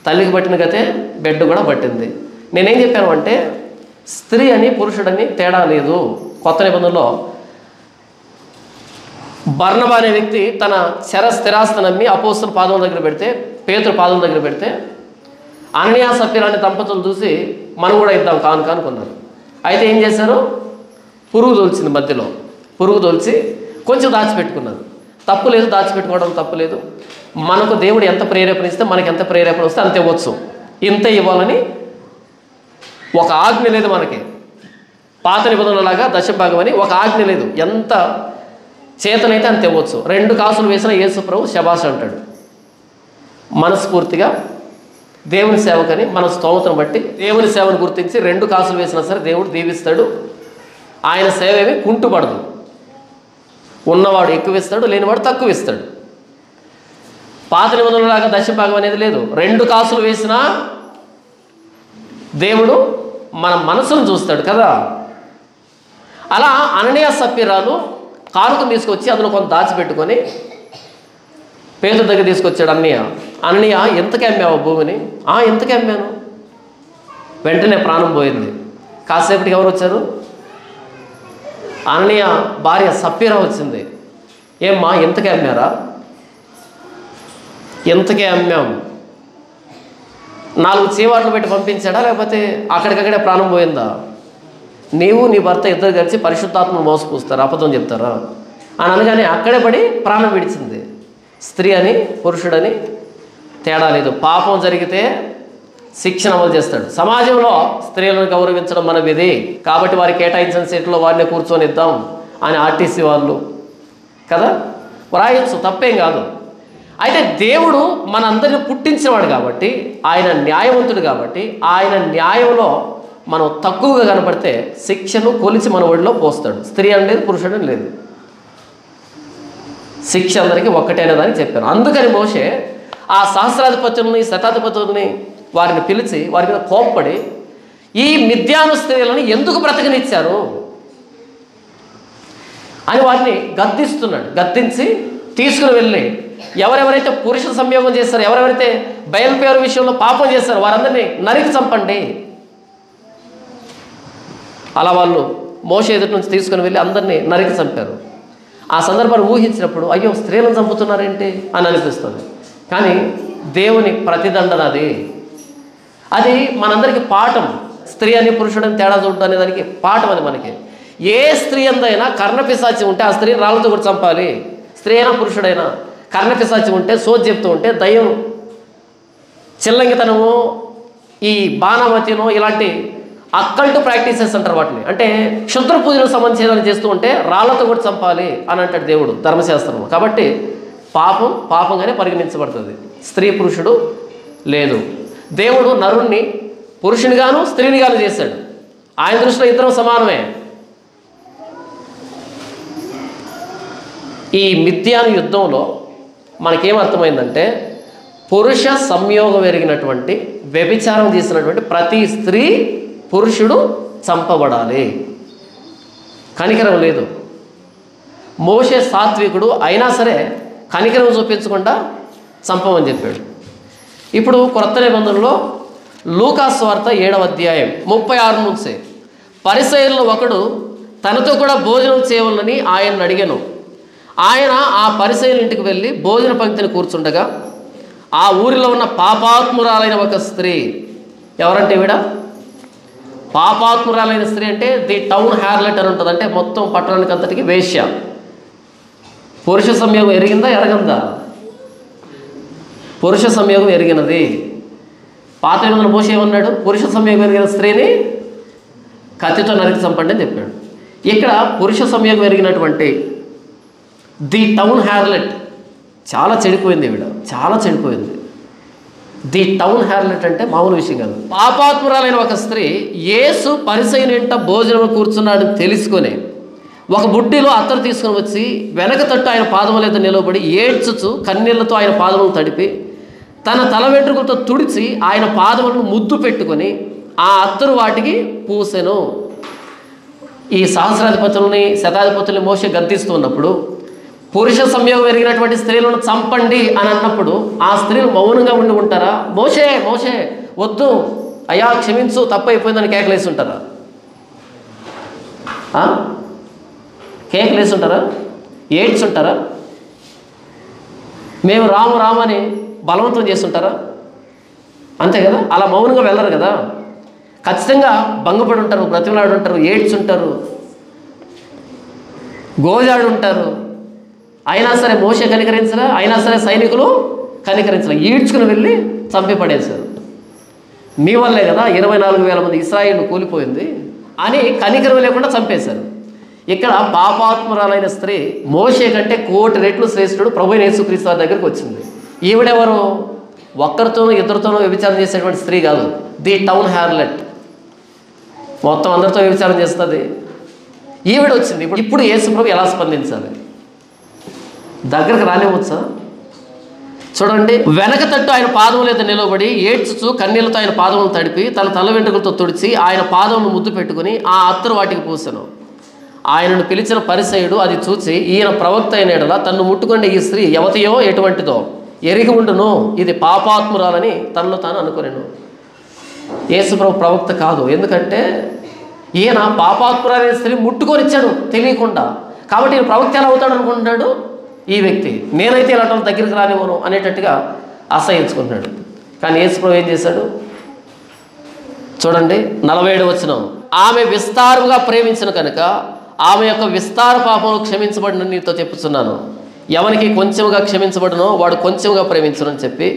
తల్లికి పట్టిన గతే బిడ్డ కూడా పట్టింది. నేనేం చెప్పాను అంటే స్త్రీ అని పురుషుడని తేడా లేదు. కొత్త నిబంధనలో బర్నబా అనే వ్యక్తి తన స్థిరాస్తిని నమ్మి అపోస్తల పాదముల దగ్గర పెడితే, పేతురు పాదముల దగ్గర పెడితే అననీయ సప్ఫీరా అనే దంపతులు చూసి మనం కూడా ఇద్దాం కానుక అనుకున్నారు. అయితే ఏం చేశారు? పురుగు తోల్చింది. మధ్యలో పురుగు తోల్చి కొంచెం దాచిపెట్టుకున్నారు. తప్పు లేదు, దాచిపెట్టుకోవడం తప్పు లేదు. మనకు దేవుడు ఎంత ప్రేరేపణ ఇస్తే మనకి ఎంత ప్రేరేపణ వస్తే అంత ఇవ్వచ్చు. ఇంత ఇవ్వాలని ఒక ఆజ్ఞ లేదు మనకి. పాత నిబంధనలాగా దశభాగం అని ఒక ఆజ్ఞ లేదు. ఎంత చేతనైతే అంత ఇవ్వచ్చు. 2 కాసులు వేసిన యేసు ప్రభు శబాష్ అంటాడు. మనస్ఫూర్తిగా దేవుని సేవకని మన స్తోమతను బట్టి దేవుని సేవను గుర్తించి 2 కాసులు వేసినా సరే దేవుడు దీవిస్తాడు. ఆయన సేవ ఏమి కుంటుపడదు. ఉన్నవాడు ఎక్కువ ఇస్తాడు, లేనివాడు తక్కువ ఇస్తాడు. పాత నిబంధనలాగా దశభాగం అనేది లేదు. 2 కాసులు వేసినా దేవుడు మన మనసును చూస్తాడు కదా. అలా అననీయ సప్ఫీరాలు కానుకను తీసుకొచ్చి అందులో కొంత దాచిపెట్టుకొని పేతురు దగ్గర తీసుకొచ్చాడు. అననీయ ఎంతకి అమ్మావు భూమిని? ఎంతకి అమ్మాను. వెంటనే ప్రాణం పోయింది. కాసేపటికి ఎవరు వచ్చారు? అననీయ భార్య సప్ఫీరా వచ్చింది. ఏమ్మా ఎంతకి అమ్మారా? ఎంతకే అమ్మాము. 4 చీవాట్లు పెట్టి పంపించాడా, లేకపోతే అక్కడికక్కడే ప్రాణం పోయిందా? నీవు నీ భర్త ఇద్దరు కలిసి పరిశుద్ధాత్మను మోసపూస్తారు, అబద్ధం చెప్తారా అని అనగానే అక్కడే పడి ప్రాణం విడిచింది. స్త్రీ అని పురుషుడని తేడా లేదు. పాపం జరిగితే శిక్షణ అమలు చేస్తాడు. సమాజంలో స్త్రీలను గౌరవించడం మన విధి కాబట్టి వారికి కేటాయించిన సీట్లో వారిని కూర్చొని ఇద్దాం అని ఆర్టీసీ వాళ్ళు కదా వ్రాయచ్చు, తప్పేం కాదు. అయితే దేవుడు మనందరిని పుట్టించినవాడు కాబట్టి, ఆయన న్యాయవంతుడు కాబట్టి, ఆయన న్యాయంలో మనం తక్కువగా కనపడితే శిక్షను కొలిచి మన ఒడిలో పోస్తాడు. స్త్రీ అని లేదు, పురుషుడు అని లేదు, శిక్ష అందరికీ ఒక్కటేనదని చెప్పాను. అందుకని మోషే ఆ సహస్రాధిపతుల్ని శతాధిపతుల్ని వారిని పిలిచి వారి మీద కోప్పడి ఈ మిద్యాను స్త్రీలను ఎందుకు బ్రతకనిచ్చారు అని వారిని గద్దిస్తున్నాడు. గద్దించి తీసుకుని వెళ్ళి ఎవరెవరైతే పురుష సంయోగం చేస్తారో, ఎవరెవరైతే బయలుపేరు విషయంలో పాపం చేస్తారో వారందరినీ నరికి చంపండి. అలా వాళ్ళు మోషే ఎదుటి నుంచి తీసుకుని వెళ్ళి అందరినీ నరికి చంపారు. ఆ సందర్భాన్ని ఊహించినప్పుడు అయ్యో స్త్రీలను చంపుతున్నారేంటి అని అనిపిస్తుంది. కానీ దేవుని ప్రతిదండన అది మనందరికీ పాఠం. స్త్రీ అని పురుషుడని తేడా చూడటం అనే దానికి పాఠం. అది మనకి ఏ స్త్రీ అందైనా కర్ణపిశాచి ఉంటే ఆ స్త్రీని రాళ్ళతో కూడా చంపాలి. స్త్రీ అయినా పురుషుడైనా కర్ణపిశాచి ఉంటే, సోది చెప్తూ ఉంటే, దయ్యం చిల్లంగితనము, ఈ బాణమతినో ఇలాంటి అక్కల్ట్ ప్రాక్టీసెస్ అంటారు వాటిని, అంటే క్షుద్ర పూజలకు సంబంధించి చేస్తూ ఉంటే రాళ్లతో కూడా చంపాలి అని అంటాడు దేవుడు ధర్మశాస్త్రము. కాబట్టి పాపం పాపంగానే పరిగణించబడుతుంది. స్త్రీ పురుషుడు లేదు. దేవుడు నరుణ్ణి పురుషునిగాను స్త్రీనిగాను చేశాడు. ఆయన దృష్టిలో ఇద్దరం సమానమే. ఈ మిద్యాను యుద్ధంలో మనకేమర్థమైందంటే పురుష సంయోగం ఎరిగినటువంటి వ్యభిచారం చేసినటువంటి ప్రతి స్త్రీ పురుషుడు చంపబడాలి. కనికరం లేదు. మోషే సాత్వికుడు అయినా సరే కనికరం చూపించకుండా చంపమని చెప్పాడు. ఇప్పుడు క్రొత్త నిబంధనలో లూకా సువార్త 7వ అధ్యాయం 36 నుంచి పరిసయ్యుల్లో ఒకడు తనతో కూడా భోజనం చేయవలనని ఆయన్ని అడిగాను. ఆయన ఆ పరిసయ్యుల ఇంటికి వెళ్ళి భోజన పంక్తిని కూర్చుండగా ఆ ఊరిలో ఉన్న పాపాత్మురాలైన ఒక స్త్రీ, ఎవరంటే ఈవిడ పాపాత్మురాలైన స్త్రీ అంటే ది టౌన్ హ్యార్లెట్ అని ఉంటుంది, అంటే మొత్తం పట్టణానికి అంతటికి వేశ్య. పురుష సంయోగం ఎరిగిందా ఎరగందా? పురుష సంయోగం ఎరిగినది. పాత నిబంధన మోషే ఏమన్నాడు? పురుష సంయోగం ఎరిగిన స్త్రీని కత్తితో నరికి చంపండి అని చెప్పాడు. ఇక్కడ పురుష సంయోగం ఎరిగినటువంటి ది టౌన్ హ్యార్లెట్ చాలా చెడిపోయింది. ఈవిడ చాలా చెడిపోయింది. ది టౌన్ హ్యార్లెట్ అంటే మామూలు విషయం కాదు. పాపాత్మురాలైన ఒక స్త్రీ యేసు పరిసయ్యునింట భోజనం కూర్చున్నాడని తెలుసుకొని ఒక బుడ్డిలో అత్తరు తీసుకొని వచ్చి వెనక తట్టు ఆయన పాదముల మీద నిలబడి ఏడ్చుచు కన్నీళ్లతో ఆయన పాదములను తడిపి తన తల వెంట్రుకలతో తుడిచి ఆయన పాదములను ముద్దు పెట్టుకొని ఆ అత్తరు వాటికి పూసెను. ఈ సహస్రాధిపతుల్ని శతాధిపతుల్ని మోషే గద్దిస్తూ ఉన్నప్పుడు పురుష సంయోగం ఎరిగినటువంటి స్త్రీలను చంపండి అని అన్నప్పుడు ఆ స్త్రీలు మౌనంగా ఉండి ఉంటారా? మోషే మోషే వద్దు, అయ్యా క్షమించు, తప్పు అయిపోయిందని కేకలేసి ఉంటారా? కేకలేసి ఉంటారా? ఏడ్చుంటారా? మేము రాము రామని బలవంతం చేస్తుంటారా? అంతే కదా. అలా మౌనంగా వెళ్ళరు కదా. ఖచ్చితంగా భంగపడి ఉంటారు, బ్రతిమలాడు ఉంటారు, ఏడ్చుంటారు, గోజాడు ఉంటారు. అయినా సరే మోషే కనికరించరా, అయినా సరే సైనికులు కనికరించరా, ఈడ్చుకుని వెళ్ళి చంపి పడేశారు. మీ వల్లే కదా 24,000 మంది ఇశ్రాయేలు కూలిపోయింది అని కనికరం లేకుండా చంపేశారు. ఇక్కడ పాపాత్మురాలైన స్త్రీ మోషే కంటే 1,000,000 రెట్లు శ్రేష్ఠుడు ప్రభువైన యేసుక్రీస్తు వారి దగ్గరికి వచ్చింది. ఈవిడెవరు? ఒక్కరితోనూ ఇద్దరితోనూ వ్యభిచారం చేసేటువంటి స్త్రీ కాదు. ది టౌన్ హ్యార్లెట్, మొత్తం అందరితో వ్యభిచారం చేస్తుంది. ఈవిడ వచ్చింది. ఇప్పుడు యేసు ప్రభు ఎలా స్పందించాలి? దగ్గరకు రానివ్వచ్చా? చూడండి, వెనక తట్టు ఆయన పాదముల మీద నిలబడి ఏడ్చుచు కన్నీళ్లతో ఆయన పాదములను తడిపి తన తల వెంట్రుకలతో తుడిచి ఆయన పాదములను ముద్దు పెట్టుకుని ఆ అత్తరు వాటికి పూసెను. ఆయనను పిలిచిన పరిసయ్యుడు అది చూచి ఈయన ప్రవక్త అయిన యెడల తన్ను ముట్టుకునే ఈ స్త్రీ యవతియో ఎటువంటిదో ఎరిగి ఉండును, ఇది పాపాత్మురాలని తనలో తాను అనుకునేను. యేసుప్రభు ప్రవక్త కాదు, ఎందుకంటే ఈయన పాపాత్మురాలైన స్త్రీ ముట్టుకొనిచ్చాడు తెలియకుండా. కాబట్టి ఈయన ప్రవక్త ఎలా అవుతాడు అనుకుంటున్నాడు ఈ వ్యక్తి. నేనైతే ఇలాంటి వాళ్ళ దగ్గరికి రానివ్వను అనేటట్టుగా అసహించుకుంటున్నాడు. కానీ యేసుప్రభు ఏం చేశాడు? చూడండి 47వ వచనం, ఆమె విస్తారంగా ప్రేమించిన కనుక ఆమె యొక్క విస్తార పాపములు క్షమించబడిన నీతో చెప్పుచున్నాను. ఎవరికి కొంచెముగా క్షమించబడినో వాడు కొంచెముగా ప్రేమించునని చెప్పి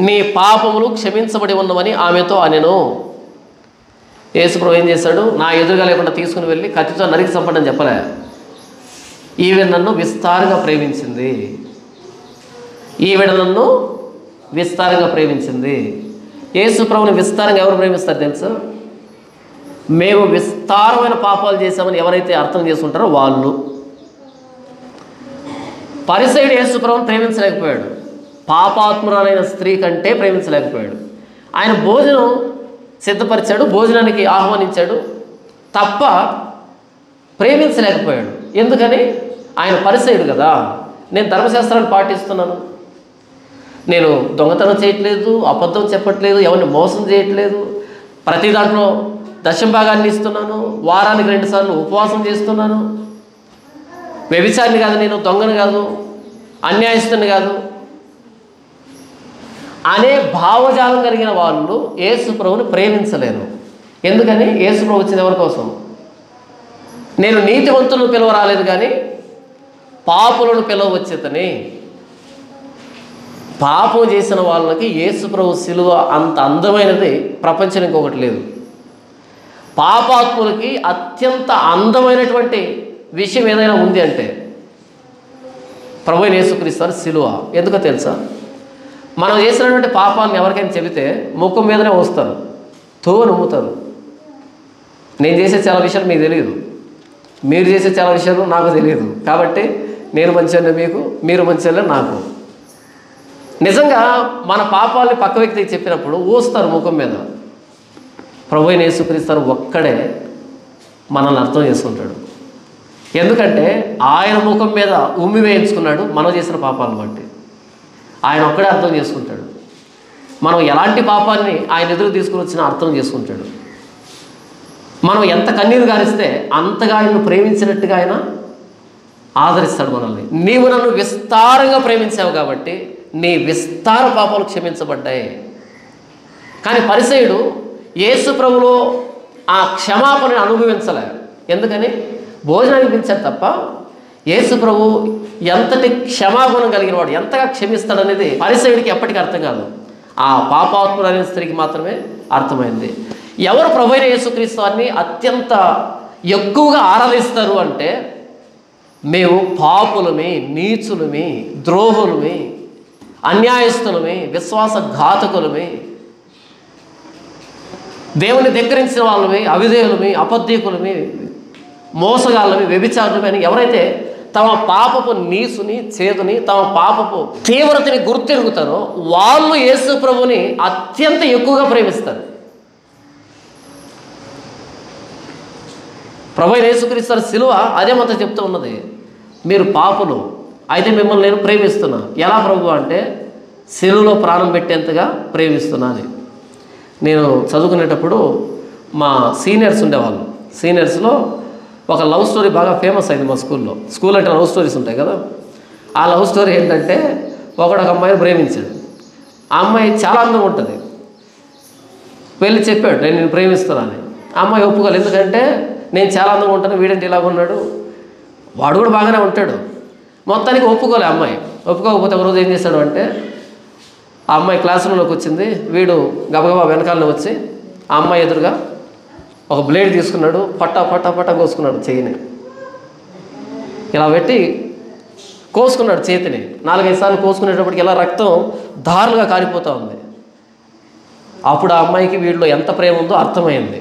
నీ పాపములు క్షమించబడి ఉన్నవని ఆమెతో అనెను. యేసుప్రభు ఏం చేశాడు? నా ఎదురుగా లేకుండా తీసుకుని వెళ్ళి కత్తితో నరికి చంపండి అని చెప్పలే. ఈవిడ నన్ను విస్తారంగా ప్రేమించింది, ఈవిడ నన్ను విస్తారంగా ప్రేమించింది. యేసుప్రభుని విస్తారంగా ఎవరు ప్రేమిస్తారు తెలుసా? మేము విస్తారమైన పాపాలు చేశామని ఎవరైతే అర్థం చేసుకుంటారో వాళ్ళు. పరిసయ్యుడు యేసుప్రభుని ప్రేమించలేకపోయాడు, పాపాత్మురాలైన స్త్రీ కంటే ప్రేమించలేకపోయాడు. ఆయన భోజనం సిద్ధపరిచాడు, భోజనానికి ఆహ్వానించాడు, తప్ప ప్రేమించలేకపోయాడు. ఎందుకని? ఆయన పరిసయ్యుడు కదా. నేను ధర్మశాస్త్రాన్ని పాటిస్తున్నాను, నేను దొంగతనం చేయట్లేదు, అబద్ధం చెప్పట్లేదు, ఎవరిని మోసం చేయట్లేదు, ప్రతి దాంట్లో దశంభాగాన్ని ఇస్తున్నాను, వారానికి 2 సార్లు ఉపవాసం చేస్తున్నాను, వ్యభిచారిని కాదు, నేను దొంగను కాదు, అన్యాయస్తుని కాదు అనే భావజాలం కలిగిన వాళ్ళు యేసుప్రభుని ప్రేమించలేరు. ఎందుకని? యేసుప్రభు వచ్చింది ఎవరి కోసం? నేను నీతివంతులను పిలువ రాలేదు కానీ పాపులను పిలవచ్చేతని. పాపం చేసిన వాళ్ళకి యేసుప్రభు శిలువ అంత అందమైనది ప్రపంచం ఇంకొకటి లేదు. పాపాత్ములకి అత్యంత అందమైనటువంటి విషయం ఏదైనా ఉంది అంటే ప్రభువైన యేసుక్రీస్తు వారి శిలువ. ఎందుకో తెలుసా? మనం చేసినటువంటి పాపాలను ఎవరికైనా చెబితే ముఖం మీదనే వస్తారు, నమ్ముతారు. నేను చేసే చాలా విషయాలు మీకు తెలియదు, మీరు చేసే చాలా విషయాలు నాకు తెలియదు. కాబట్టి నేను మంచివాడిని మీకు, మీరు మంచివాళ్ళే నాకు. నిజంగా మన పాపాలని పక్క వ్యక్తికి చెప్పినప్పుడు ఊస్తారు ముఖం మీద. ప్రభువైన యేసుక్రీస్తు ఒక్కడే మనల్ని అర్థం చేసుకుంటాడు. ఎందుకంటే ఆయన ముఖం మీద ఉమ్మి వేయించుకున్నాడు మనం చేసిన పాపాలను బట్టి. ఆయన ఒక్కడే అర్థం చేసుకుంటాడు. మనం ఎలాంటి పాపాన్ని ఆయన ఎదురు తీసుకుని వచ్చినా అర్థం చేసుకుంటాడు. మనం ఎంత కన్నీరు గారిస్తే అంతగా ఆయన్ను ప్రేమించినట్టుగా ఆయన ఆదరిస్తాడు మనల్ని. నీవు నన్ను విస్తారంగా ప్రేమించావు కాబట్టి నీ విస్తార పాపాలు క్షమించబడ్డాయి. కానీ పరిసయ్యుడు యేసు ప్రభులో ఆ క్షమాపణను అనుభవించలే. ఎందుకని? భోజనానికి పిలిచాడు తప్ప యేసు ప్రభు ఎంతటి క్షమాగుణం కలిగిన వాడు, ఎంతగా క్షమిస్తాడనేది పరిసయ్యుడికి ఎప్పటికీ అర్థం కాదు. ఆ పాపాత్ములైన స్త్రీకి మాత్రమే అర్థమైంది. ఎవరు ప్రభువైన యేసుక్రీస్తు వారిని అత్యంత ఎక్కువగా ఆరాధిస్తారు అంటే, మేము పాపులమే, నీచులమే, ద్రోహులమే, అన్యాయస్తులమే, విశ్వాసఘాతకులమే, దేవుని ధిక్కరించిన వాళ్ళమే, అవిధేయులమే, అబద్ధీకులమే, మోసగాళ్ళమే, వ్యభిచారులమే అని ఎవరైతే తమ పాపపు నీసుని, చేదుని, తమ పాపపు తీవ్రతని గుర్తెరుగుతారో వాళ్ళు యేసు ప్రభుని అత్యంత ఎక్కువగా ప్రేమిస్తారు. ప్రభువైన యేసుక్రీస్తు శిలువ అదే మొత్తం చెప్తూ ఉన్నది. మీరు పాపులు, అయితే మిమ్మల్ని నేను ప్రేమిస్తున్నా. ఎలా ప్రభు అంటే, శిలువలో ప్రాణం పెట్టేంతగా ప్రేమిస్తున్నాను. నేను చదువుకునేటప్పుడు మా సీనియర్స్ ఉండేవాళ్ళు. సీనియర్స్లో ఒక లవ్ స్టోరీ బాగా ఫేమస్ అయింది మా స్కూల్లో. స్కూల్ అంటే లవ్ స్టోరీస్ ఉంటాయి కదా. ఆ లవ్ స్టోరీ ఏంటంటే, ఒక అమ్మాయిని ప్రేమించాడు. ఆ అమ్మాయి చాలా అందంగా ఉంటుంది. వెళ్ళి చెప్పాడు, నేను ప్రేమిస్తున్నాను. ఆ అమ్మాయి ఒప్పుకోలేదు. ఎందుకంటే నేను చాలా అందంగా ఉంటాను, వీడంటే ఇలాగ ఉన్నాడు, వాడు కూడా బాగానే ఉంటాడు. మొత్తానికి ఒప్పుకోలే అమ్మాయి. ఒప్పుకోకపోతే ఒకరోజు ఏం చేశాడు అంటే, ఆ అమ్మాయి క్లాస్ రూమ్లోకి వచ్చింది. వీడు గబగబా వెనకాలని వచ్చి ఆ అమ్మాయి ఎదురుగా ఒక బ్లేడ్ తీసుకున్నాడు. పట్టా పట్టా పట్టా కోసుకున్నాడు చెయ్యిని. ఇలా పెట్టి కోసుకున్నాడు చేతిని. 4-5 సార్లు కోసుకునేటప్పటికి ఇలా రక్తం దారులుగా కారిపోతూ ఉంది. అప్పుడు ఆ అమ్మాయికి వీడిలో ఎంత ప్రేమ ఉందో అర్థమైంది.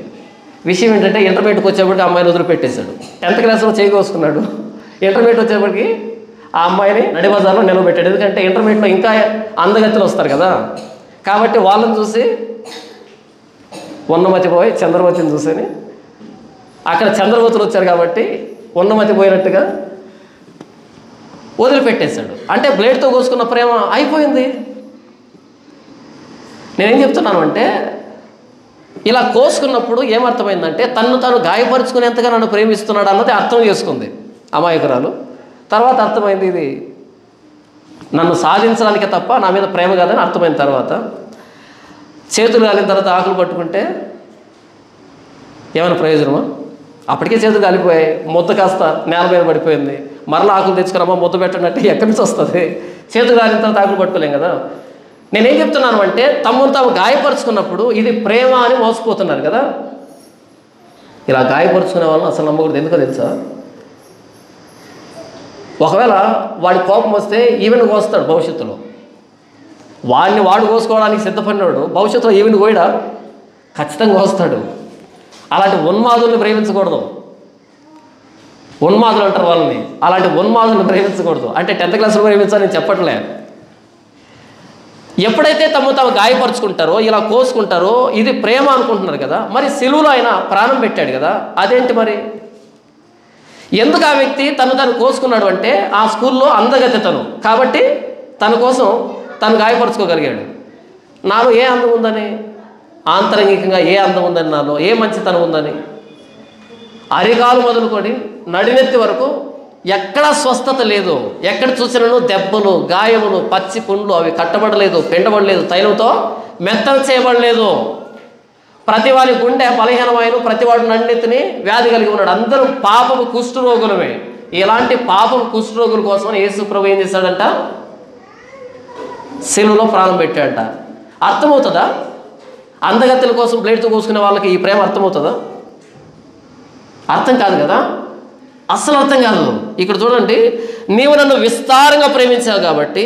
విషయం ఏంటంటే, ఇంటర్మీడియట్కి వచ్చేప్పటికి ఆ అమ్మాయిని వదిలిపెట్టేశాడు. 10th క్లాస్లో చేయి కోసుకున్నాడు. ఇంటర్మీడియట్ వచ్చేప్పటికి ఆ అమ్మాయిని నడిబజార్లో నిలబెట్టాడు. ఎందుకంటే ఇంటర్మీడియట్లో ఇంకా అందగత్తులు వస్తారు కదా. కాబట్టి వాళ్ళని చూసి ఉన్నమతి పోయి చంద్రమతిని చూసని, అక్కడ చంద్రమతులు వచ్చారు కాబట్టి ఉన్నమతి పోయినట్టుగా వదిలిపెట్టేశాడు. అంటే బ్లేడ్తో కోసుకున్న ప్రేమ అయిపోయింది. నేనేం చెప్తున్నాను అంటే, ఇలా కోసుకున్నప్పుడు ఏమర్థమైందంటే, తను తాను గాయపరుచుకునేంతగా నన్ను ప్రేమిస్తున్నాడు అన్నది అర్థం చేసుకుంది అమాయకురాలు. తర్వాత అర్థమైంది, ఇది నన్ను సాధించడానికే తప్ప నా మీద ప్రేమ కాదని అర్థమైన తర్వాత, చేతులు కాలిన తర్వాత ఆకులు పట్టుకుంటే ఏమైనా ప్రయోజనమా? అప్పటికే చేతులు కాలిపోయాయి, ముద్ద కాస్త నేల మీద పడిపోయింది. మరలా ఆకులు తెచ్చుకున్నామా ముద్ద పెట్టినట్టు ఎక్కడి నుంచి వస్తుంది? చేతులు కాలిన తర్వాత ఆకులు పట్టుకోలేం కదా. నేనేం చెప్తున్నాను అంటే, తమను తాము గాయపరుచుకున్నప్పుడు ఇది ప్రేమ అని మోసపోతున్నారు కదా. ఇలా గాయపరుచుకునే వాళ్ళని అసలు నమ్మకూడదు. ఎందుకో తెలుసా? ఒకవేళ వాడి కోపం వస్తే ఈవెన్ కోస్తాడు భవిష్యత్తులో. వాడిని వాడు కోసుకోవడానికి సిద్ధపడినాడు భవిష్యత్తులో ఈవెన్ కోయడా? ఖచ్చితంగా కోస్తాడు. అలాంటి ఉన్మాదుల్ని ప్రేమించకూడదు. ఉన్మాదులు అంటారు వాళ్ళని. అలాంటి ఉన్మాదుల్ని ప్రేమించకూడదు. అంటే 10th క్లాస్లో ప్రేమించాలని చెప్పట్లే. ఎప్పుడైతే తాము గాయపరుచుకుంటారో, ఇలా కోసుకుంటారో, ఇది ప్రేమ అనుకుంటున్నారు కదా. మరి సిలువలో ఆయన ప్రాణం పెట్టాడు కదా, అదేంటి మరి? ఎందుకు ఆ వ్యక్తి తను కోసుకున్నాడు అంటే, ఆ స్కూల్లో అందగత్తె తను కాబట్టి తన కోసం తను గాయపరుచుకోగలిగాడు. నాలో ఏ అందం ఉందని, ఆంతరంగికంగా ఏ అందం ఉందని, నాలో ఏ మంచితనం ఉందని, అరికాలు మొదలుకొని నడినెత్తి వరకు ఎక్కడ స్వస్థత లేదు. ఎక్కడ చూసినను దెబ్బలు, గాయములు, పచ్చి పుండ్లు, అవి కట్టబడలేదు, పిండబడలేదు, తైలంతో మెత్తన చేయబడలేదు. ప్రతి వాడి గుండె బలహీనమైన, ప్రతివాడు నడినెత్తిని వ్యాధి కలిగి ఉన్నాడు. అందరూ పాపపు కుష్ఠరోగులమే. ఇలాంటి పాపపు కుష్ఠరోగుల కోసం యేసు ప్రభు ఏం చేశాడంట? శిలువలో ప్రాణం పెట్టాడంట. అర్థమవుతుందా? అందగత్తెల కోసం బ్లేడ్తో కోసుకునే వాళ్ళకి ఈ ప్రేమ అర్థమవుతుందా? అర్థం కాదు కదా, అస్సలు అర్థం కాదు. ఇక్కడ చూడండి, నీవు నన్ను విస్తారంగా ప్రేమించావు కాబట్టి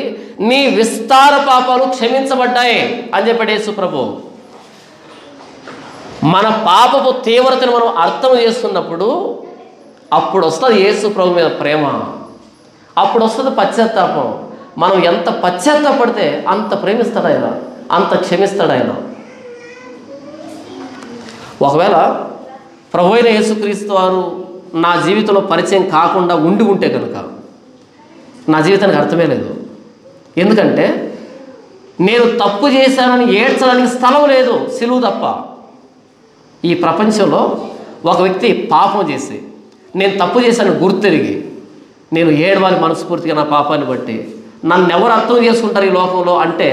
నీ విస్తార పాపాలు క్షమించబడ్డాయి అని చెప్పాడు యేసు ప్రభు. మన పాపపు తీవ్రతను మనం అర్థం చేసుకున్నప్పుడు అప్పుడు వస్తుంది యేసు ప్రభు మీద ప్రేమ, అప్పుడు వస్తుంది పశ్చాత్తాపం. మనం ఎంత పశ్చాత్తాపడితే అంత ప్రేమిస్తాడు ఆయన, అంత క్షమిస్తాడు ఆయన. ఒకవేళ ప్రభు అయిన యేసుక్రీస్తు వారు నా జీవితంలో పరిచయం కాకుండా ఉంటే కనుక నా జీవితానికి అర్థమే లేదు. ఎందుకంటే నేను తప్పు చేశానని ఏడ్చడానికి స్థలం లేదు, సిలువ తప్ప. ఈ ప్రపంచంలో ఒక వ్యక్తి పాపం చేసి, నేను తప్పు చేశాను గుర్తెరిగి నేను ఏడవాలి మనస్ఫూర్తిగా నా పాపాన్ని బట్టి, నన్ను ఎవరు అర్థం చేసుకుంటారు ఈ లోకంలో అంటే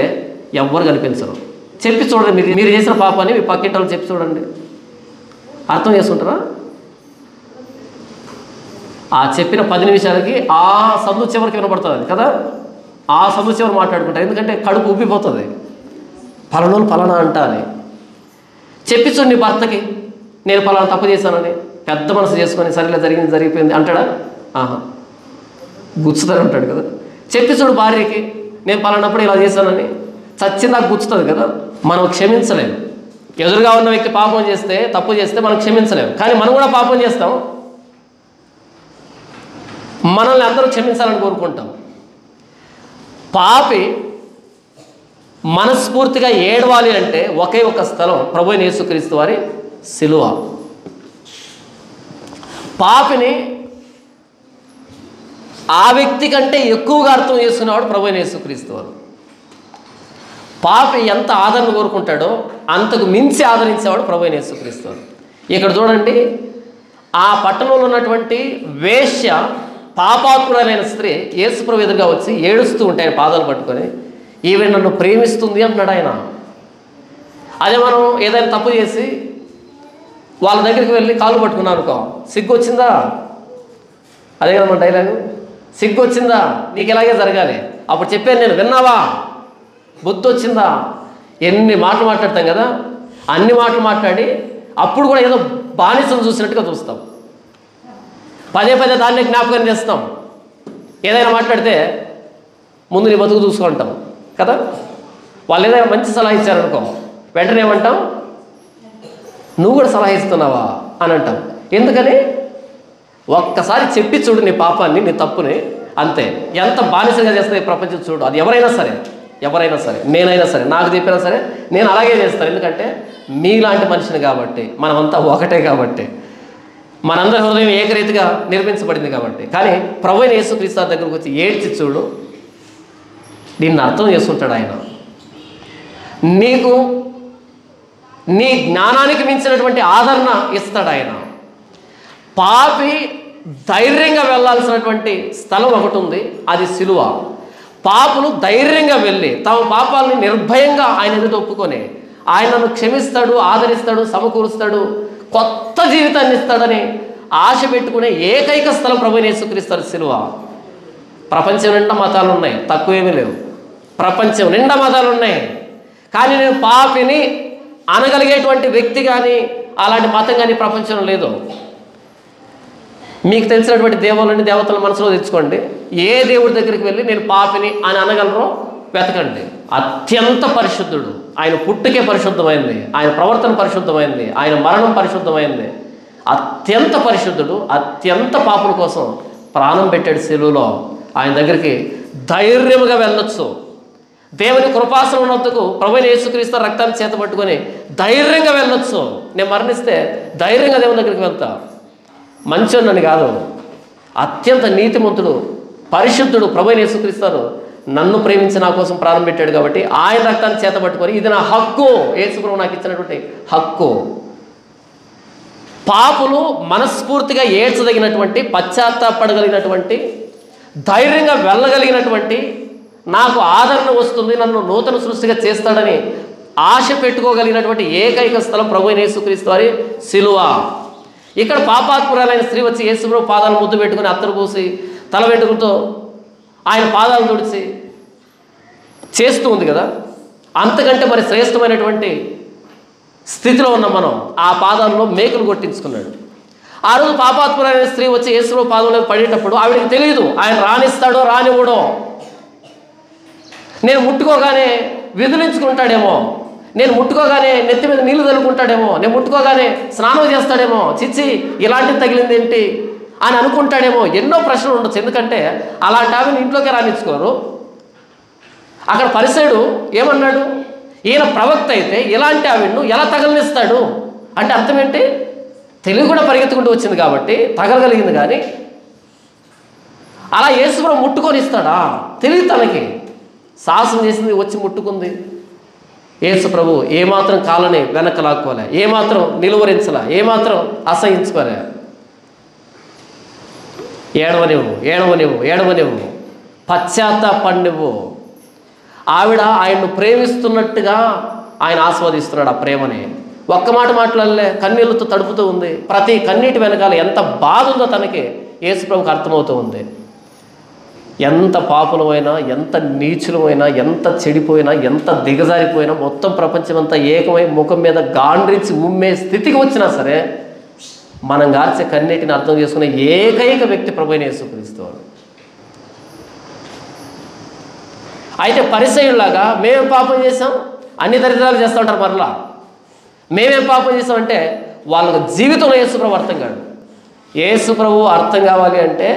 ఎవ్వరు కనిపించరు. చెప్పి చూడండి, మీరు చేసిన పాపాన్ని మీ పక్కింటి వాళ్ళు చెప్పి చూడండి, అర్థం చేసుకుంటారా? ఆ చెప్పిన 10 నిమిషాలకి ఆ సందు చివరికి వినపడుతుంది కదా, ఆ సందు చివరి మాట్లాడుకుంటారు. ఎందుకంటే కడుపు ఉబ్బిపోతుంది, ఫలనోళ్ళు ఫలానా అంట అని. చెప్పి చూడు నీ భర్తకి, నేను పలానా తప్పు చేశానని. పెద్ద మనసు చేసుకొని సరిగ్గా జరిగిపోయింది అంటాడా? ఆహా, గుచ్చుతాడు అంటాడు కదా. చెప్పి చూడు భార్యకి, నేను పలానప్పుడు ఇలా చేశానని. చచ్చిందాక గుచ్చుతుంది కదా. మనం క్షమించలేము. ఎదురుగా ఉన్న వ్యక్తి పాపం చేస్తే, తప్పు చేస్తే మనం క్షమించలేము. కానీ మనం కూడా పాపం చేస్తాం. మనల్ని అందరూ క్షమించాలని కోరుకుంటాం. పాపి మనస్ఫూర్తిగా ఏడవాలి అంటే ఒకే ఒక స్థలం, ప్రభువైన యేసుక్రీస్తు వారి సిలువ. పాపిని ఆ వ్యక్తి కంటే ఎక్కువగా అర్థం చేసుకునేవాడు ప్రభువైన యేసుక్రీస్తు వారు. పాపి ఎంత ఆదరణ కోరుకుంటాడో అంతకు మించి ఆదరించేవాడు ప్రభువైన యేసుక్రీస్తు వారు. ఇక్కడ చూడండి, ఆ పట్టణంలో ఉన్నటువంటి వేశ్య, పాపాత్మురాలైన స్త్రీ యేసుప్రభు ఎదురుగా వచ్చి ఏడుస్తూ ఉంటే ఆయన పాదాలు పట్టుకొని, ఈమె నన్ను ప్రేమిస్తుంది అంటున్నాడు ఆయన. అదే మనం ఏదైనా తప్పు చేసి వాళ్ళ దగ్గరికి వెళ్ళి కాళ్ళు పట్టుకున్నాం అనుకో, సిగ్గు వచ్చిందా? అదే కదా మన డైలాగు, సిగ్గు వచ్చిందా? నీకు ఇలాగే జరగాలి. అప్పుడు చెప్పాను నేను, విన్నావా? బుద్ధి వచ్చిందా? ఎన్ని మాటలు మాట్లాడతాం కదా. అన్ని మాటలు మాట్లాడి అప్పుడు కూడా ఏదో బానిసను చూసినట్టుగా చూస్తాం. పదే పదే దాన్నే జ్ఞాపకం చేస్తాం. ఏదైనా మాట్లాడితే ముందు నీ బతుకు చూసుకుంటాం కదా. వాళ్ళు ఏదైనా మంచి సలహా ఇచ్చారనుకో, వెంటనే ఏమంటాం? నువ్వు కూడా సలహా ఇస్తున్నావా అని అంటాం. ఎందుకని? ఒక్కసారి చెప్పి చూడు నీ పాపాన్ని, నీ తప్పుని, అంతే. ఎంత బానిసగా చేస్తుంది ప్రపంచం చూడు. అది ఎవరైనా సరే, నేనైనా సరే, నాకు చెప్పినా సరే నేను అలాగే చేస్తాను. ఎందుకంటే మీలాంటి మనిషిని కాబట్టి, మనమంతా ఒకటే కాబట్టి, మనందరి హృదయం ఏకరీతిగా నిర్మించబడింది కాబట్టి. కానీ ప్రభువైన యేసుక్రీస్తు దగ్గరకు వచ్చి ఏడ్చి చూడు, దీన్ని అర్థం చేసుకుంటాడు ఆయన. నీకు నీ జ్ఞానానికి మించినటువంటి ఆదరణ ఇస్తాడు ఆయన. పాపి ధైర్యంగా వెళ్ళాల్సినటువంటి స్థలం ఒకటి ఉంది, అది సిలువ. పాపులు ధైర్యంగా వెళ్ళి తమ పాపాలని నిర్భయంగా ఆయన ఎదుట ఒప్పుకొని ఆయనను క్షమిస్తాడు, ఆదరిస్తాడు, సమకూరుస్తాడు, కొత్త జీవితాన్ని ఇస్తాడని ఆశ పెట్టుకునే ఏకైక స్థలం ప్రభువైన యేసుక్రీస్తు సిలువ. ప్రపంచం నిండా మతాలు ఉన్నాయి, తక్కువేమీ లేవు. ప్రపంచం నిండా మతాలు ఉన్నాయి. కానీ నేను పాపిని అనగలిగేటువంటి వ్యక్తి కానీ అలాంటి మతం కానీ ప్రపంచంలో లేదు. మీకు తెలిసినటువంటి దేవుళ్ళని, దేవతల మనసులో తెచ్చుకోండి. ఏ దేవుడి దగ్గరికి వెళ్ళి నేను పాపిని అని అనగలరో వెతకండి. అత్యంత పరిశుద్ధుడు. ఆయన పుట్టుకే పరిశుద్ధమైంది, ఆయన ప్రవర్తన పరిశుద్ధమైంది, ఆయన మరణం పరిశుద్ధమైంది. అత్యంత పరిశుద్ధుడు, అత్యంత పాపుల కోసం ప్రాణం పెట్టాడు సిలువలో. ఆయన దగ్గరికి ధైర్యముగా వెళ్ళొచ్చు. దేవుని కృపాసనం వద్దకు ప్రభువైన యేసుక్రీస్తు రక్తాన్ని చేత పట్టుకొని ధైర్యంగా వెళ్ళొచ్చు. నేను మరణిస్తే ధైర్యంగా దేవుని దగ్గరికి వెళ్తా. మంచోన్నని కాదు, అత్యంత నీతిమంతుడు, పరిశుద్ధుడు ప్రభువైన యేసుక్రీస్తు నన్ను ప్రేమించి నా కోసం ప్రాణం పెట్టాడు కాబట్టి ఆయన రక్తాన్ని చేత పట్టుకొని, ఇది నా హక్కు, యేసుప్రభు నాకు ఇచ్చినటువంటి హక్కు. పాపులు మనస్ఫూర్తిగా ఏడ్చదగినటువంటి, పశ్చాత్తాపడగలిగినటువంటి, ధైర్యంగా వెళ్ళగలిగినటువంటి, నాకు ఆదరణ వస్తుంది, నన్ను నూతన సృష్టిగా చేస్తాడని ఆశ పెట్టుకోగలిగినటువంటి ఏకైక స్థలం ప్రభువైన యేసుక్రీస్తు వారి సిలువ. ఇక్కడ పాపాత్మురాలైన స్త్రీ వచ్చి యేసుప్రభు పాదాలు ముద్దు పెట్టుకుని అత్తరు పూసి తల వెంట్రుకలతో ఆయన పాదాలు తుడిచి చేస్తూ ఉంది కదా. అంతకంటే మరి శ్రేష్టమైనటువంటి స్థితిలో ఉన్న మనం ఆ పాదాల్లో మేకులు కొట్టించుకున్నాడు. ఆ రోజు పాపాత్మురాలైన స్త్రీ వచ్చి యేసుప్రభు పాదంలో పడేటప్పుడు ఆవిడకి తెలియదు ఆయన రాణిస్తాడో రానివ్వడో. నేను ముట్టుకోగానే విదిలించుకుంటాడేమో, నేను ముట్టుకోగానే నెత్తి మీద నీళ్లు తలుకుంటాడేమో, నేను ముట్టుకోగానే స్నానం చేస్తాడేమో, చిచ్చి ఇలాంటిది తగిలింది ఏంటి అని అనుకుంటాడేమో, ఎన్నో ప్రశ్నలు ఉండొచ్చు. ఎందుకంటే అలాంటి ఆమెను ఇంట్లోకి రానిచ్చుకోరు. అక్కడ పరిసయుడు ఏమన్నాడు? ఈయన ప్రవక్త అయితే ఇలాంటి ఆవిడను ఎలా తగలనిస్తాడు అంటే అర్థం ఏంటి? తెలివి కూడా పరిగెత్తుకుంటూ వచ్చింది కాబట్టి తగలగలిగింది. కానీ అలా యేసుప్రభు ముట్టుకొని ఇస్తాడా? తెలియదు తనకి. సాహసం చేసింది, వచ్చి ముట్టుకుంది. యేసుప్రభు ఏమాత్రం కాళ్ళని వెనక్కి లాక్కోలే, ఏమాత్రం నిలువరించలే, ఏమాత్రం అసహించుకోలే. ఏడవనివ్వు, పశ్చాత్తాపడినివ్వు. ఆవిడ ఆయన్ను ప్రేమిస్తున్నట్టుగా ఆయన ఆస్వాదిస్తున్నాడు ఆ ప్రేమని. ఒక్క మాట మాట్లాడలే, కన్నీళ్లతో తడుపుతూ ఉంది. ప్రతి కన్నీటి వెనకాల ఎంత బాధ ఉందో తనకి యేసుప్రభుకి అర్థమవుతూ ఉంది. ఎంత పాపులమైనా, ఎంత నీచులమైనా, ఎంత చెడిపోయినా, ఎంత దిగజారిపోయినా, మొత్తం ప్రపంచం అంతా ఏకమై ముఖం మీద గాండ్రించి ఉమ్మే స్థితికి వచ్చినా సరే మనం గార్చే కన్నీటిని అర్థం చేసుకునే ఏకైక వ్యక్తి ప్రభువైన యేసుక్రీస్తు వారు. అయితే పరిసయ్యుల్లాగా మేమేం పాపం చేసాం, అన్ని దరిద్రాలు చేస్తూ ఉంటారు. మరలా మేమేం పాపం చేసామంటే వాళ్ళ జీవితంలో యేసుప్రభు అర్థం కాదు. యేసుప్రభు అర్థం కావాలి అంటే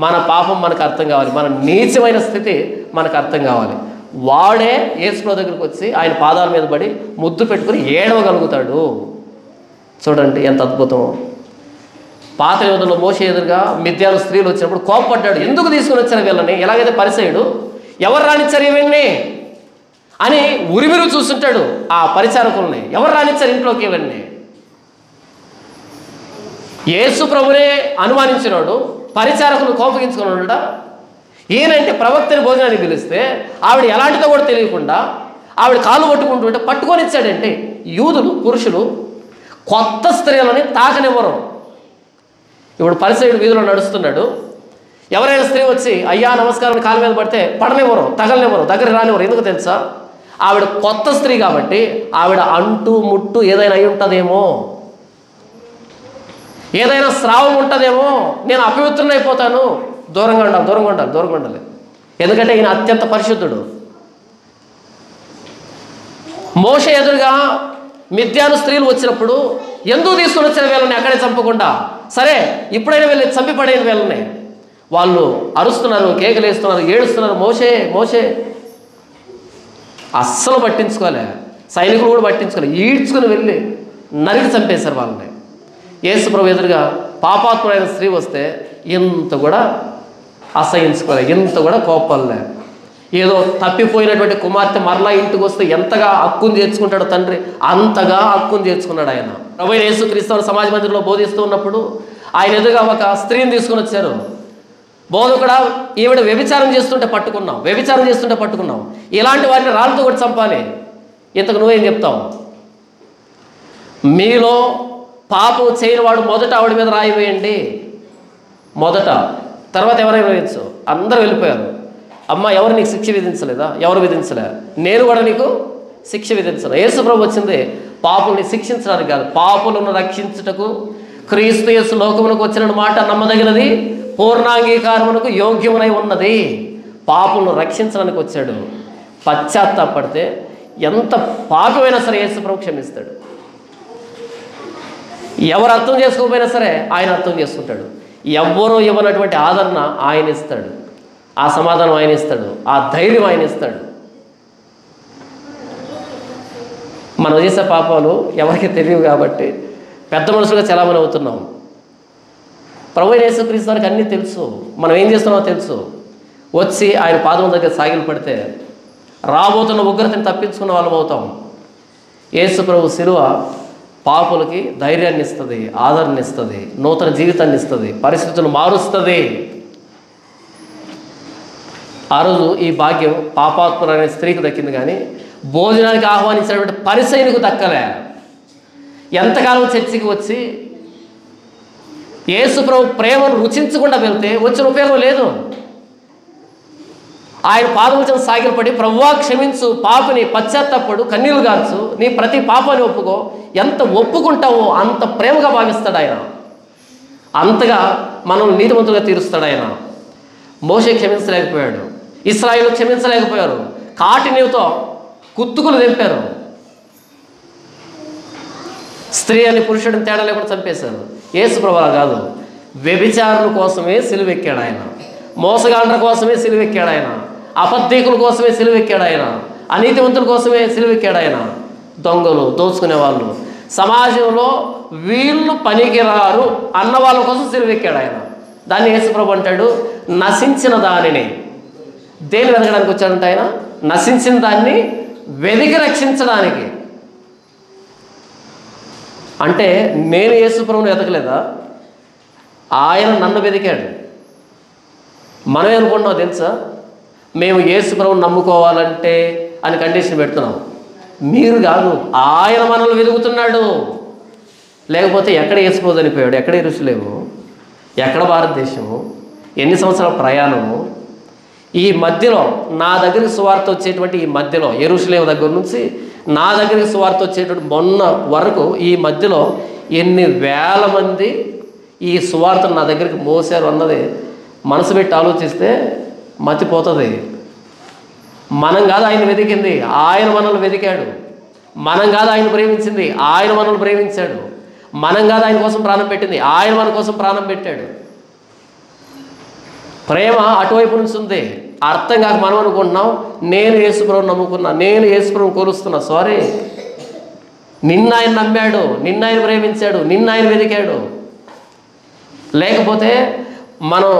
మన పాపం మనకు అర్థం కావాలి, మన నీచమైన స్థితి మనకు అర్థం కావాలి. వాడే యేసుప్రభు దగ్గరికి వచ్చి ఆయన పాదాల మీద పడి ముద్దు పెట్టుకుని ఏడవగలుగుతాడు. చూడండి ఎంత అద్భుతం. పాత నిబంధనలో మోషే ఎదురుగా మిద్యాను స్త్రీలు వచ్చినప్పుడు కోపపడ్డాడు. ఎందుకు తీసుకుని వచ్చారు వీళ్ళని? ఎలాగైతే పరిసయ్యుడు ఎవరు రానిచ్చారు ఇవన్నీ అని ఉరిమిరు చూస్తుంటాడు ఆ పరిచారకుల్ని. ఎవరు రానిచ్చారు ఇంట్లోకి ఇవన్నీ? యేసు ప్రభునే అనుమానించినాడు, పరిచారకులు కోపగించుకున్నాడు. ఈయనంటే ప్రవక్తని భోజనానికి పిలిస్తే ఆవిడ ఎలాంటిదో కూడా తెలియకుండా ఆవిడ కాలు పట్టుకుంటుంటే పట్టుకొని ఇచ్చాడంటే. యూదులు పురుషులు కొత్త స్త్రీలని తాకనివ్వరు. ఇప్పుడు పరిసయ్యుడు వీధిలో నడుస్తున్నాడు, ఎవరైనా స్త్రీ వచ్చి అయ్యా నమస్కారం కాలు మీద పడితే పడనివ్వరు, తగలనివ్వరు, దగ్గర రానివ్వరు. ఎందుకు తెలుసా? ఆవిడ కొత్త స్త్రీ కాబట్టి ఆవిడ అంటు ముట్టు ఏదైనా అయి ఉంటుందేమో, ఏదైనా స్రావం ఉంటుందేమో, నేను అపవిత్రుని అయిపోతాను, దూరంగా ఉండాలి, దూరంగా ఉండాలి, దూరంగా ఉండాలి. ఎందుకంటే ఈయన అత్యంత పరిశుద్ధుడు. మోషే ఎదురుగా మిద్యాను స్త్రీలు వచ్చినప్పుడు ఎందుకు తీసుకుని వచ్చిన వీళ్ళని అక్కడే చంపకుండా, సరే ఇప్పుడైనా వెళ్ళి చంపి పడేని వీళ్ళని. వాళ్ళు అరుస్తున్నారు, కేకలు వేస్తున్నారు, ఏడుస్తున్నారు, మోషే మోషే. అస్సలు పట్టించుకోలే, సైనికులు కూడా పట్టించుకోలే, ఈడ్చుకుని వెళ్ళి నరికి చంపేశారు వాళ్ళని. యేసు ప్రభు ఎదురుగా పాపాత్ముడైన స్త్రీ వస్తే ఇంత కూడా అసహించుకోలే, ఇంత కూడా కోపంలే. ఏదో తప్పిపోయినటువంటి కుమార్తె మరలా ఇంటికి వస్తే ఎంతగా హక్కును చేర్చుకుంటాడు తండ్రి, అంతగా హక్కును చేర్చుకున్నాడు ఆయన. ప్రభువైన యేసుక్రీస్తు సమాజ మందిరంలో బోధిస్తూ ఉన్నప్పుడు ఆయన ఎదురుగా ఒక స్త్రీని తీసుకుని వచ్చారు. బోధకుడా, ఈవిడ వ్యభిచారం చేస్తుంటే పట్టుకున్నాం, వ్యభిచారం చేస్తుంటే పట్టుకున్నాం, ఇలాంటి వారిని రాళ్ళతో కూడా చంపాలి. ఇంతకు నువ్వేం చెప్తావు? మీలో పాపం చేయని వాడు మొదట ఆవిడ మీద రాయి వేయండి, మొదట, తర్వాత ఎవరైనా వేయచ్చు. అందరూ వెళ్ళిపోయారు. అమ్మ ఎవరు నీకు శిక్ష విధించలేదా? ఎవరు విధించలే, నేను కూడా నీకు శిక్ష విధించను. యేసు ప్రభు వచ్చింది పాపుల్ని శిక్షించడానికి కాదు, పాపులను రక్షించుటకు క్రీస్తు యేసు లోకమునకు వచ్చిన మాట నమ్మదగినది, పూర్ణాంగీకారమునకు యోగ్యమునై ఉన్నది. పాపులను రక్షించడానికి వచ్చాడు. పశ్చాత్తాపడితే ఎంత పాపమైనా సరే యేసు ప్రభు క్షమిస్తాడు. ఎవరు అర్థం చేసుకోకపోయినా సరే ఆయన అర్థం చేసుకుంటాడు. ఎవ్వరూ ఇవ్వనటువంటి ఆదరణ ఆయన ఇస్తాడు, ఆ సమాధానం ఆయన ఇస్తాడు, ఆ ధైర్యం ఆయన ఇస్తాడు. మనం చేసే పాపాలు ఎవరికి తెలియవు కాబట్టి పెద్ద మనుషులుగా చలామణి అవుతున్నాం. ప్రభువైన యేసుక్రీస్తు వారికి అన్నీ తెలుసు, మనం ఏం చేస్తున్నామో తెలుసు. వచ్చి ఆయన పాదం దగ్గర సాగిలు పడితే రాబోతున్న ఉగ్రతని తప్పించుకున్న వాళ్ళం అవుతాం. యేసు ప్రభు శిలువ పాపులకి ధైర్యాన్ని ఇస్తుంది, ఆదరణ ఇస్తుంది, నూతన జీవితాన్ని ఇస్తుంది, పరిస్థితులు మారుస్తుంది. ఆ రోజు ఈ భాగ్యం పాపాత్ములైన స్త్రీకి దక్కింది, కానీ భోజనానికి ఆహ్వానించినటువంటి పరిసయ్యునికి దక్కలే. ఎంతకాలం చర్చికి వచ్చి యేసు ప్రభు ప్రేమను రుచించకుండా వెళ్తే వచ్చిన ఉపయోగం లేదు. ఆయన పాదముల సాగిలపడి ప్రభువా క్షమించు, పాపిని పశ్చాత్తాపడు, కన్నీళ్లు గార్చు, నీ ప్రతి పాపాన్ని ఒప్పుకో. ఎంత ఒప్పుకుంటావో అంత ప్రేమగా భావిస్తాడు ఆయన, అంతగా మనం నీతిమంతులుగా తీరుస్తాడు ఆయన. మోషే క్షమించలేకపోయాడు, ఇశ్రాయేలు క్షమించలేకపోయారు, కాటి నీవుతో కుత్తుకులు తెంపారు, స్త్రీ అని పురుషుడిని తేడా లేకుండా చంపేశారు. యేసు ప్రభువా కాదు, వ్యభిచారుల కోసమే సిలువెక్కాడు ఆయన, మోసగాండ్ర కోసమే సిలువెక్కాడు ఆయన, అబద్ధీకుల కోసమే సిలువెక్కాడు ఆయన, అనీతివంతుల కోసమే సిలువెక్కాడు ఆయన, దొంగలు, దోచుకునే వాళ్ళు, సమాజంలో వీళ్ళు పనికిరారు అన్న వాళ్ళ కోసం సిలువెక్కాడు ఆయన. దాన్ని యేసు ప్రభు అంటాడు, నశించిన దానిని. దేన్ని వెతకడానికి వచ్చాడంటే ఆయన? నశించిన దాన్ని వెతికి రక్షించడానికి. అంటే నేను యేసు ప్రభువుని వెతకలేదా, ఆయన నన్ను వెతికాడు. మనమే అనుకుంటున్నాం తెలుసా, మేము యేసు ప్రభువుని నమ్ముకోవాలంటే అని కండిషన్ పెడుతున్నాం. మీరు కాదు, ఆయన మనల్ని వెతుకుతున్నాడు. లేకపోతే ఎక్కడ యేసు ప్రభు చనిపోయాడు, ఎక్కడ యెరూషలేము, ఎక్కడ భారతదేశము, ఎన్ని సంవత్సరాల ప్రయాణము, ఈ మధ్యలో నా దగ్గరికి సువార్త వచ్చేటువంటి ఈ మధ్యలో యెరూషలేము దగ్గర నుంచి నా దగ్గరికి సువార్త వచ్చేటువంటి మొన్న వరకు ఈ మధ్యలో ఎన్ని వేల మంది ఈ సువార్తను నా దగ్గరికి మోసారు అన్నది మనసు పెట్టి ఆలోచిస్తే మతిపోతుంది. మనం కాదు ఆయన వెతికింది, ఆయన మనల్ని వెతికాడు. మనం కాదు ఆయన ప్రేమించింది, ఆయన మనల్ని ప్రేమించాడు. మనం కాదు ఆయన కోసం ప్రాణం పెట్టింది, ఆయన మన కోసం ప్రాణం పెట్టాడు. ప్రేమ అటువైపు నుంచి ఉంది. అర్థం కాక మనం అనుకుంటున్నాం నేను యేసుప్రభుని నమ్ముకున్నా, నేను యేసుప్రభుని కొలుస్తున్నా. సారీ, నిన్న ఆయన నమ్మాడు, నిన్న ఆయన ప్రేమించాడు, నిన్న ఆయన వెతికాడు. లేకపోతే మనం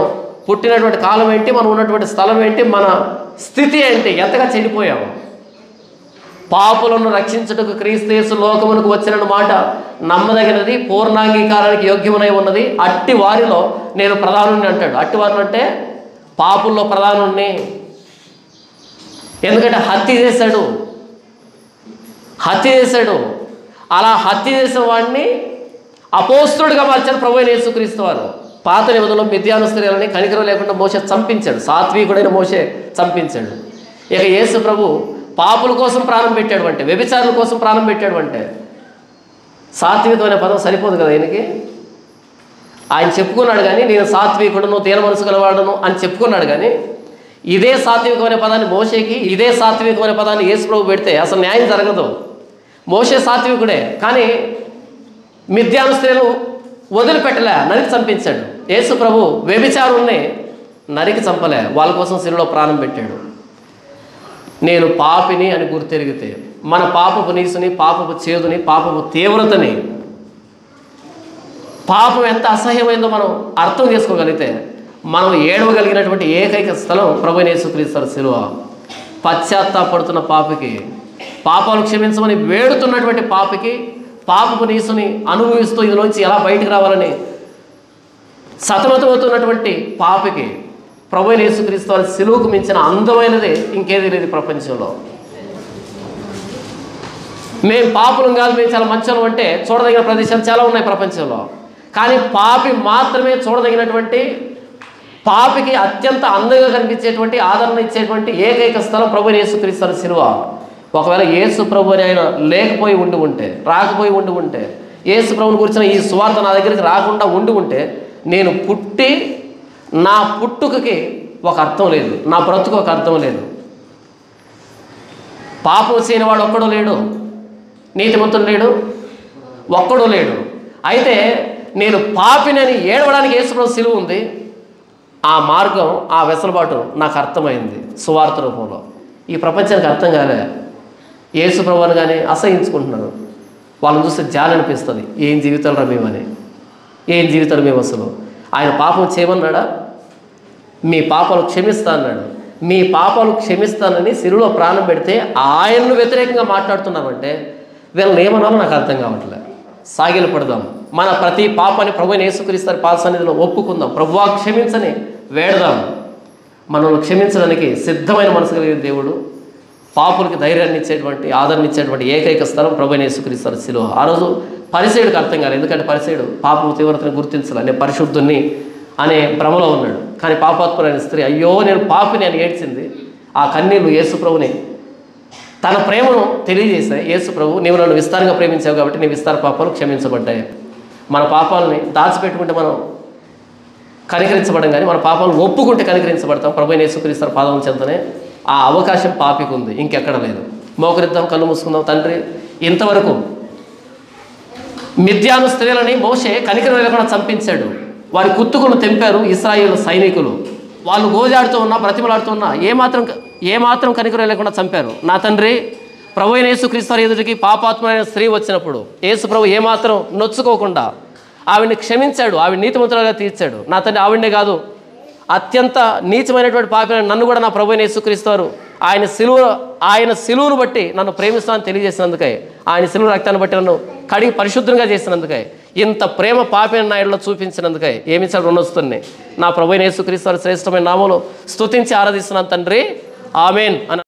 పుట్టినటువంటి కాలం ఏంటి, మనం ఉన్నటువంటి స్థలం ఏంటి, మన స్థితి ఏంటి, ఎంతగా చెడిపోయాము. పాపులను రక్షించుటకు క్రీస్తు యేసు లోకమునకు వచ్చిన మాట నమ్మదగినది, పూర్ణాంగీకారానికి యోగ్యమునై ఉన్నది. అట్టి వారిలో నేను ప్రధానుని అంటాడు. అట్టి వారిలో అంటే పాపుల్లో ప్రధానుణ్ణి. ఎందుకంటే హత్య చేశాడు. అలా హత్య చేసిన వాడిని అపోస్తుడిగా మార్చాడు ప్రభువైన యేసుక్రీస్తు వారు. పాత నిబంధనలో మిద్యాను స్త్రీలని కనికరం లేకుండా మోషే చంపించాడు. సాత్వికుడైన మోషే చంపించాడు. ఇక యేసు ప్రభు పాపుల కోసం ప్రాణం పెట్టాడు అంటే, వ్యభిచారుల కోసం ప్రాణం పెట్టాడు అంటే సాత్వికం అనే పదం సరిపోదు కదా ఆయనకి. ఆయన చెప్పుకున్నాడు కానీ నేను సాత్వికుడును, తీర మనసు గలవాడును అని చెప్పుకున్నాడు కానీ ఇదే సాత్వికమైన పదాన్ని మోషేకి, ఇదే సాత్వికమైన పదాన్ని యేసు ప్రభు పెడితే అసలు న్యాయం జరగదు. మోషే సాత్వికుడే కానీ మిద్యాను స్త్రీలు వదిలిపెట్టలే, నరికి చంపించాడు. యేసు ప్రభు వ్యభిచారుల్ని నరికి చంపలే, వాళ్ళ కోసం శిలువలో ప్రాణం పెట్టాడు. నేను పాపిని అని గుర్తెరిగితే మన పాపపు నీసుని, పాపపు చేదుని, పాపపు తీవ్రతని, పాపం ఎంత అసహ్యమైందో మనం అర్థం చేసుకోగలిగితే మనం ఏడవగలిగినటువంటి ఏకైక స్థలం ప్రభువైన యేసుక్రీస్తు శిలువ. పశ్చాత్తాపడుతున్న పాపికి, పాపాలు క్షమించమని వేడుతున్నటువంటి పాపికి, పాపపు నీసుని అనుభవిస్తూ ఇందులోంచి ఎలా బయటకు రావాలని సతమతమవుతున్నటువంటి పాపికి ప్రభువైన యేసుక్రీస్తు వారి శిలువకు మించిన అందమైనది ఇంకేది లేదు ప్రపంచంలో. మేము పాపులం కాదు, మేము చాలా మంచోళ్ళం అంటే చూడదగిన ప్రదేశాలు చాలా ఉన్నాయి ప్రపంచంలో. కానీ పాపి మాత్రమే చూడదగినటువంటి, పాపికి అత్యంత అందంగా కనిపించేటువంటి, ఆదరణ ఇచ్చేటువంటి ఏకైక స్థలం ప్రభువైన యేసుక్రీస్తు వారి శిలువ. ఒకవేళ యేసు ప్రభు అని ఆయన రాకపోయి ఉండి ఉంటే, యేసు ప్రభుని గురించిన ఈ సువార్త నా దగ్గరికి రాకుండా ఉంటే నేను పుట్టి నా పుట్టుకకి ఒక అర్థం లేదు, నా బ్రతుకు ఒక అర్థం లేదు. పాపం చేయని వాడు ఒక్కడో లేడు, నీతిమంతుడు లేడు, ఒక్కడో లేడు. అయితే నేను పాపినని ఏడవడానికి యేసు ప్రభు శిలువ ఉంది. ఆ మార్గం, ఆ వెసులుబాటు నాకు అర్థమైంది సువార్త రూపంలో. ఈ ప్రపంచానికి అర్థం కాలే. యేసు ప్రభు అనగానే అసహించుకుంటున్నారు. వాళ్ళని చూస్తే జాలి అనిపిస్తుంది. ఏం జీవితాలు రా మేమని, ఏం జీవితాలు మేము అసలు. ఆయన పాపం చేయమన్నాడా? మీ పాపాలు క్షమిస్తా అన్నాడు. మీ పాపాలు క్షమిస్తానని శిలువలో ప్రాణం పెడితే ఆయన్ను వ్యతిరేకంగా మాట్లాడుతున్నామంటే వీళ్ళని ఏమన్నాలో నాకు అర్థం కావట్లేదు. సాగిలు పడదాం, మన ప్రతి పాపాన్ని ప్రభువైన యేసుక్రీస్తు పాద సన్నిధిలో ఒప్పుకుందాం. ప్రభువా క్షమించని వేడదాం. మనల్ని క్షమించడానికి సిద్ధమైన మనసు కలిగిన దేవుడు, పాపులకి ధైర్యాన్ని ఇచ్చేటువంటి, ఆదరణ ఇచ్చేటువంటి ఏకైక స్థలం ప్రభువైన యేసుక్రీస్తు శిలువ. ఆ రోజు పరిసయ్యుడికి అర్థం కాలేదు. ఎందుకంటే పరిసయ్యుడు పాపం తీవ్రతను గుర్తించాలి, నేను పరిశుద్ధుని అనే భ్రమలో ఉన్నాడు. కానీ పాపాత్ములైన స్త్రీ అయ్యో నేను పాపిని అని ఏడ్చింది. ఆ కన్నీళ్లు యేసు ప్రభుని తన ప్రేమను తెలియజేశాయి. యేసు ప్రభు నీవు నన్ను విస్తారంగా ప్రేమించావు కాబట్టి నీ విస్తార పాపాలు క్షమించబడ్డాయి. మన పాపాలని దాచిపెట్టుకుంటే మనం కనికరించబడం, కానీ మన పాపాలను ఒప్పుకుంటే కనికరించబడతాం. ప్రభువైన యేసుక్రీస్తు పాదం చెంతనే ఆ అవకాశం పాపికి ఉంది, ఇంకెక్కడ లేదు. మోకరిద్దాం, కళ్ళు మూసుకుందాం. తండ్రి, ఇంతవరకు మిద్యాను స్త్రీలని మోషే కనికరం లేకుండా చంపించాడు. వారి కుత్తుకును తెంపారు ఇశ్రాయేలు సైనికులు. వాళ్ళు గోజాడుతూ ఉన్నా, బ్రతిమలాడుతూ ఉన్నా ఏమాత్రం కనికరం లేకుండా చంపారు. నా తండ్రి, ప్రభువైన యేసుక్రీస్తు వారి ఎదుటికి పాపాత్మైన స్త్రీ వచ్చినప్పుడు యేసు ప్రభు ఏమాత్రం నొచ్చుకోకుండా ఆవిడ్ని క్షమించాడు, ఆవిడ నీతిమంతులుగా తీర్చాడు. నా తండ్రి, ఆవిడనే కాదు, అత్యంత నీచమైనటువంటి పాపిని నన్ను కూడా నా ప్రభువైన యేసుక్రీస్తు వారు ఆయన సిలువను బట్టి నన్ను ప్రేమిస్తానని తెలియజేసినందుకై, ఆయన సిలువ రక్తాన్ని బట్టి నన్ను కడిగి పరిశుద్ధంగా చేసినందుకై, ఇంత ప్రేమ పాపిని నాయుడులో చూపించినందుకై ఏమిచ్చాడు రుణొస్తున్నాయి. నా ప్రభువైన యేసుక్రీస్తు వారి శ్రేష్టమైన నామములో స్తుతించి ఆరాధిస్తున్నాను తండ్రి. ఆమేన్.